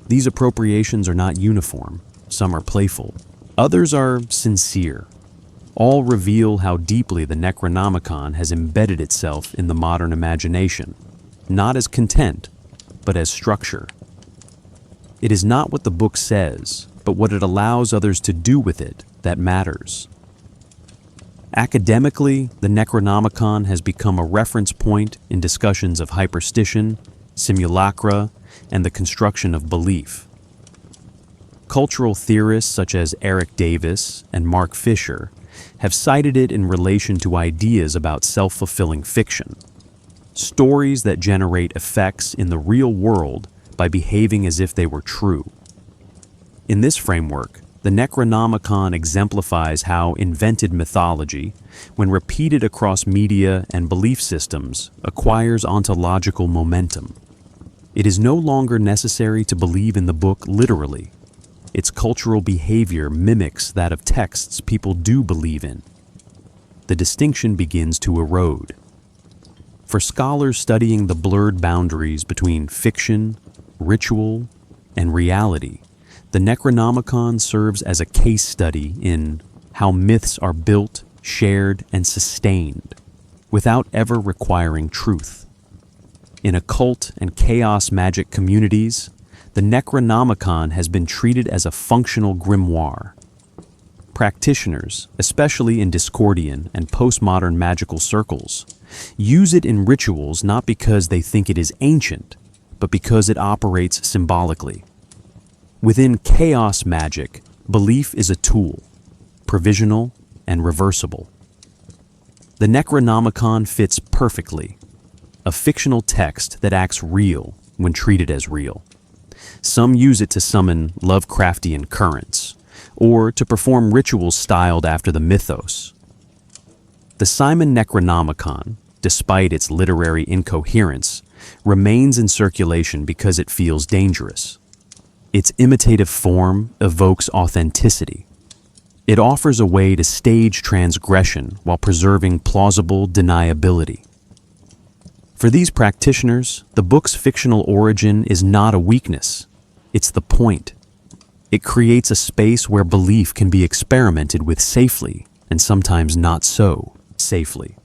These appropriations are not uniform. Some are playful. Others are sincere. All reveal how deeply the Necronomicon has embedded itself in the modern imagination, not as content, but as structure. It is not what the book says, but what it allows others to do with it that matters. Academically, the Necronomicon has become a reference point in discussions of hyperstition, simulacra, and the construction of belief. Cultural theorists such as Eric Davis and Mark Fisher have cited it in relation to ideas about self-fulfilling fiction, stories that generate effects in the real world by behaving as if they were true. In this framework, the Necronomicon exemplifies how invented mythology, when repeated across media and belief systems, acquires ontological momentum. It is no longer necessary to believe in the book literally. Its cultural behavior mimics that of texts people do believe in. The distinction begins to erode. For scholars studying the blurred boundaries between fiction, ritual, and reality, the Necronomicon serves as a case study in how myths are built, shared, and sustained, without ever requiring truth. In occult and chaos magic communities, the Necronomicon has been treated as a functional grimoire. Practitioners, especially in Discordian and postmodern magical circles, use it in rituals not because they think it is ancient, but because it operates symbolically. Within chaos magic, belief is a tool, provisional and reversible. The Necronomicon fits perfectly, a fictional text that acts real when treated as real. Some use it to summon Lovecraftian currents, or to perform rituals styled after the Mythos. The Simon Necronomicon, despite its literary incoherence, remains in circulation because it feels dangerous. Its imitative form evokes authenticity. It offers a way to stage transgression while preserving plausible deniability. For these practitioners, the book's fictional origin is not a weakness. It's the point. It creates a space where belief can be experimented with safely, and sometimes not so safely.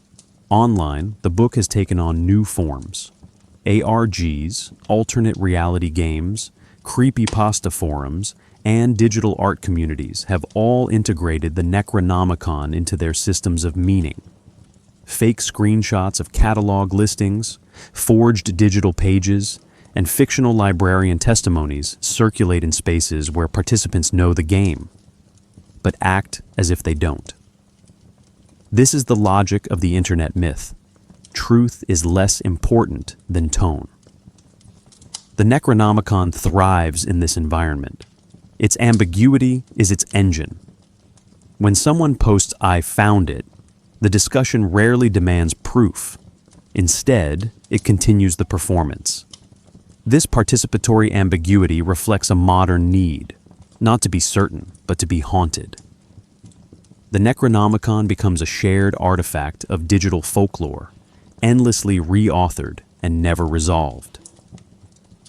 Online, the book has taken on new forms. ARGs, alternate reality games, creepypasta forums, and digital art communities have all integrated the Necronomicon into their systems of meaning. Fake screenshots of catalog listings, forged digital pages, and fictional librarian testimonies circulate in spaces where participants know the game, but act as if they don't. This is the logic of the internet myth. Truth is less important than tone. The Necronomicon thrives in this environment. Its ambiguity is its engine. When someone posts "I found it," the discussion rarely demands proof. Instead, it continues the performance. This participatory ambiguity reflects a modern need, not to be certain, but to be haunted. The Necronomicon becomes a shared artifact of digital folklore, endlessly reauthored and never resolved.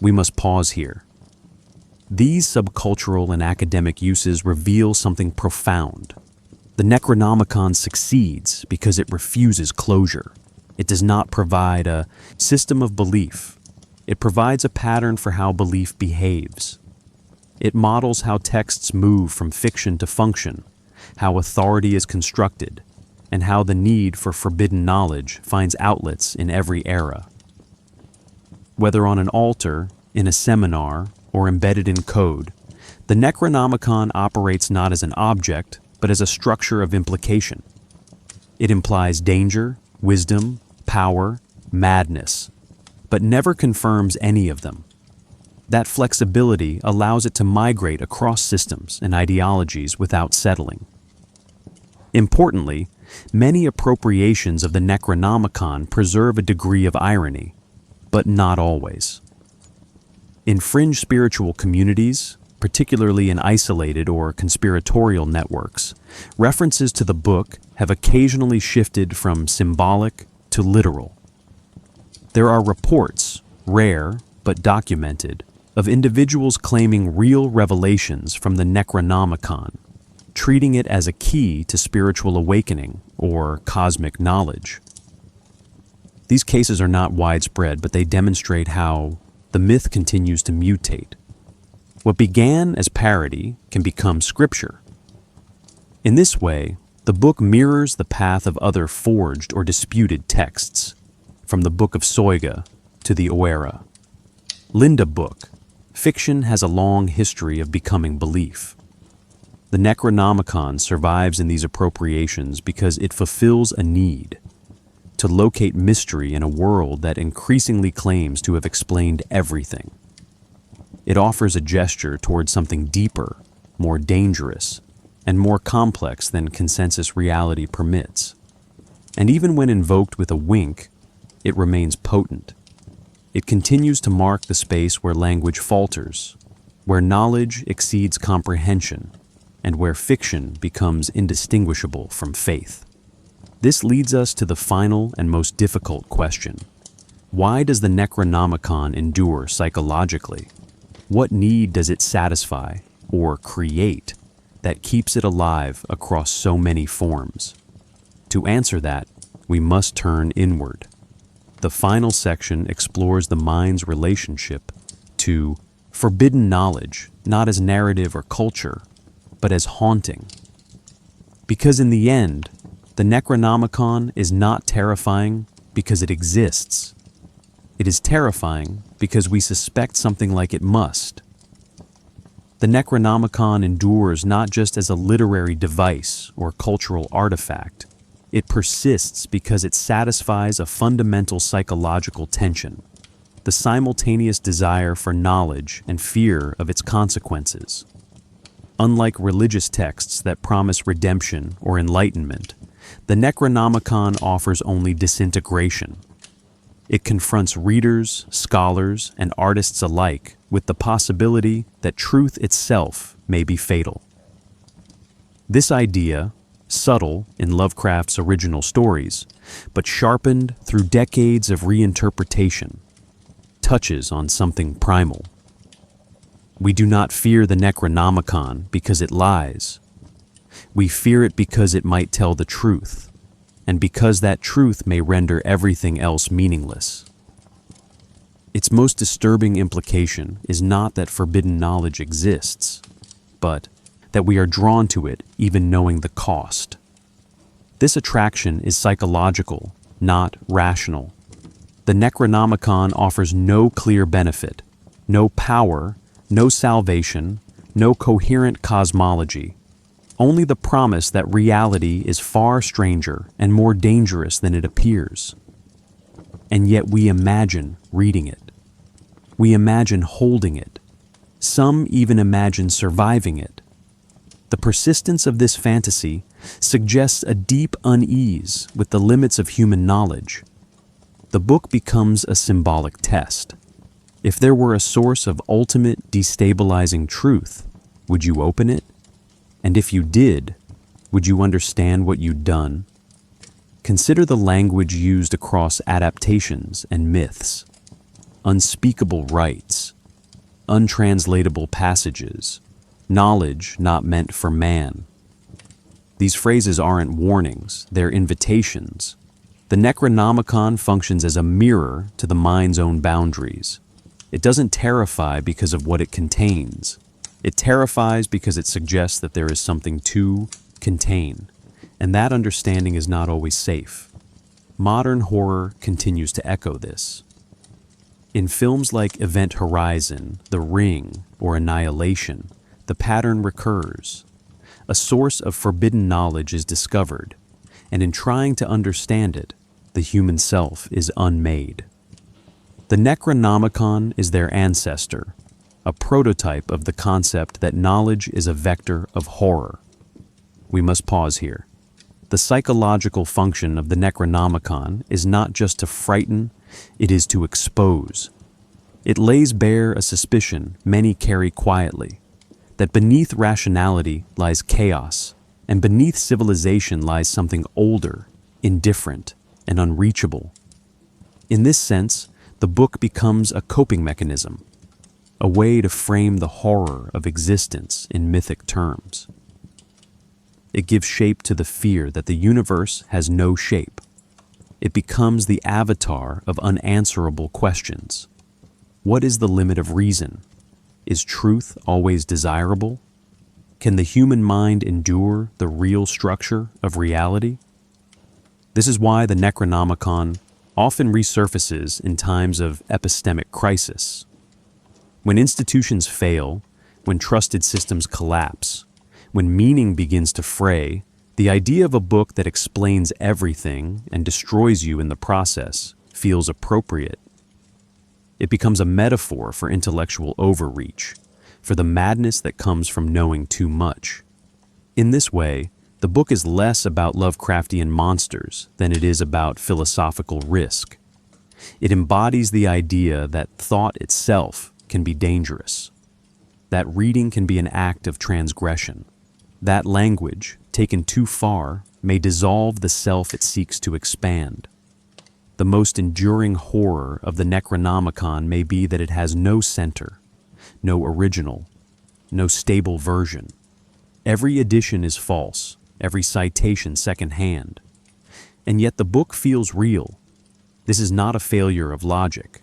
We must pause here. These subcultural and academic uses reveal something profound. The Necronomicon succeeds because it refuses closure. It does not provide a system of belief. It provides a pattern for how belief behaves. It models how texts move from fiction to function, how authority is constructed, and how the need for forbidden knowledge finds outlets in every era. Whether on an altar, in a seminar, or embedded in code, the Necronomicon operates not as an object, but as a structure of implication. It implies danger, wisdom, power, madness, but never confirms any of them. That flexibility allows it to migrate across systems and ideologies without settling. Importantly, many appropriations of the Necronomicon preserve a degree of irony, but not always. In fringe spiritual communities, particularly in isolated or conspiratorial networks, references to the book have occasionally shifted from symbolic to literal. There are reports, rare but documented, of individuals claiming real revelations from the Necronomicon, treating it as a key to spiritual awakening or cosmic knowledge. These cases are not widespread, but they demonstrate how the myth continues to mutate. What began as parody can become scripture. In this way, the book mirrors the path of other forged or disputed texts, from the Book of Soiga to the Oera. Linda Book, fiction has a long history of becoming belief. The Necronomicon survives in these appropriations because it fulfills a need to locate mystery in a world that increasingly claims to have explained everything. It offers a gesture towards something deeper, more dangerous, and more complex than consensus reality permits. And even when invoked with a wink, it remains potent. It continues to mark the space where language falters, where knowledge exceeds comprehension, and where fiction becomes indistinguishable from faith. This leads us to the final and most difficult question. Why does the Necronomicon endure psychologically? What need does it satisfy or create that keeps it alive across so many forms? To answer that, we must turn inward. The final section explores the mind's relationship to forbidden knowledge, not as narrative or culture, but as haunting. Because in the end, the Necronomicon is not terrifying because it exists. It is terrifying because we suspect something like it must. The Necronomicon endures not just as a literary device or cultural artifact. It persists because it satisfies a fundamental psychological tension, the simultaneous desire for knowledge and fear of its consequences. Unlike religious texts that promise redemption or enlightenment, the Necronomicon offers only disintegration. It confronts readers, scholars, and artists alike with the possibility that truth itself may be fatal. This idea, subtle in Lovecraft's original stories, but sharpened through decades of reinterpretation, touches on something primal. We do not fear the Necronomicon because it lies. We fear it because it might tell the truth, and because that truth may render everything else meaningless. Its most disturbing implication is not that forbidden knowledge exists, but that we are drawn to it even knowing the cost. This attraction is psychological, not rational. The Necronomicon offers no clear benefit, no power, no salvation, no coherent cosmology, only the promise that reality is far stranger and more dangerous than it appears. And yet we imagine reading it. We imagine holding it. Some even imagine surviving it. The persistence of this fantasy suggests a deep unease with the limits of human knowledge. The book becomes a symbolic test. If there were a source of ultimate destabilizing truth, would you open it? And if you did, would you understand what you'd done? Consider the language used across adaptations and myths. Unspeakable rights, untranslatable passages, knowledge not meant for man. These phrases aren't warnings, they're invitations. The Necronomicon functions as a mirror to the mind's own boundaries. It doesn't terrify because of what it contains. It terrifies because it suggests that there is something to contain, and that understanding is not always safe. Modern horror continues to echo this. In films like Event Horizon, The Ring, or Annihilation, the pattern recurs. A source of forbidden knowledge is discovered, and in trying to understand it, the human self is unmade. The Necronomicon is their ancestor, a prototype of the concept that knowledge is a vector of horror. We must pause here. The psychological function of the Necronomicon is not just to frighten, it is to expose. It lays bare a suspicion many carry quietly, that beneath rationality lies chaos, and beneath civilization lies something older, indifferent, and unreachable. In this sense, the book becomes a coping mechanism, a way to frame the horror of existence in mythic terms. It gives shape to the fear that the universe has no shape. It becomes the avatar of unanswerable questions. What is the limit of reason? Is truth always desirable? Can the human mind endure the real structure of reality? This is why the Necronomicon often resurfaces in times of epistemic crisis. When institutions fail, when trusted systems collapse, when meaning begins to fray, the idea of a book that explains everything and destroys you in the process feels appropriate. It becomes a metaphor for intellectual overreach, for the madness that comes from knowing too much. In this way, the book is less about Lovecraftian monsters than it is about philosophical risk. It embodies the idea that thought itself can be dangerous, that reading can be an act of transgression, that language, taken too far, may dissolve the self it seeks to expand. The most enduring horror of the Necronomicon may be that it has no center, no original, no stable version. Every edition is false, every citation secondhand. And yet the book feels real. This is not a failure of logic.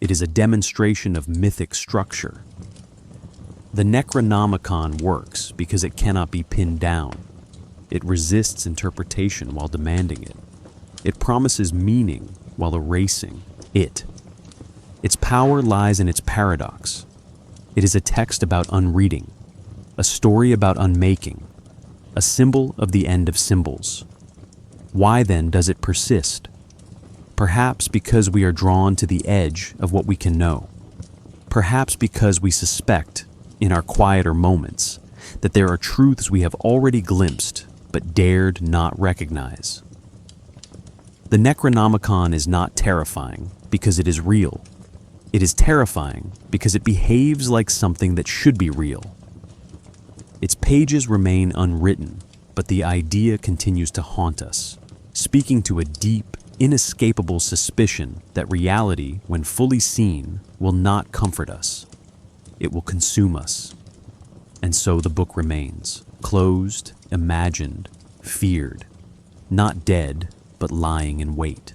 It is a demonstration of mythic structure. The Necronomicon works because it cannot be pinned down. It resists interpretation while demanding it. It promises meaning while erasing it. Its power lies in its paradox. It is a text about unreading, a story about unmaking, a symbol of the end of symbols. Why then does it persist? Perhaps because we are drawn to the edge of what we can know. Perhaps because we suspect, in our quieter moments, that there are truths we have already glimpsed but dared not recognize. The Necronomicon is not terrifying because it is real. It is terrifying because it behaves like something that should be real. Its pages remain unwritten, but the idea continues to haunt us, speaking to a deep, inescapable suspicion that reality, when fully seen, will not comfort us. It will consume us. And so the book remains, closed, imagined, feared, not dead, but lying in wait.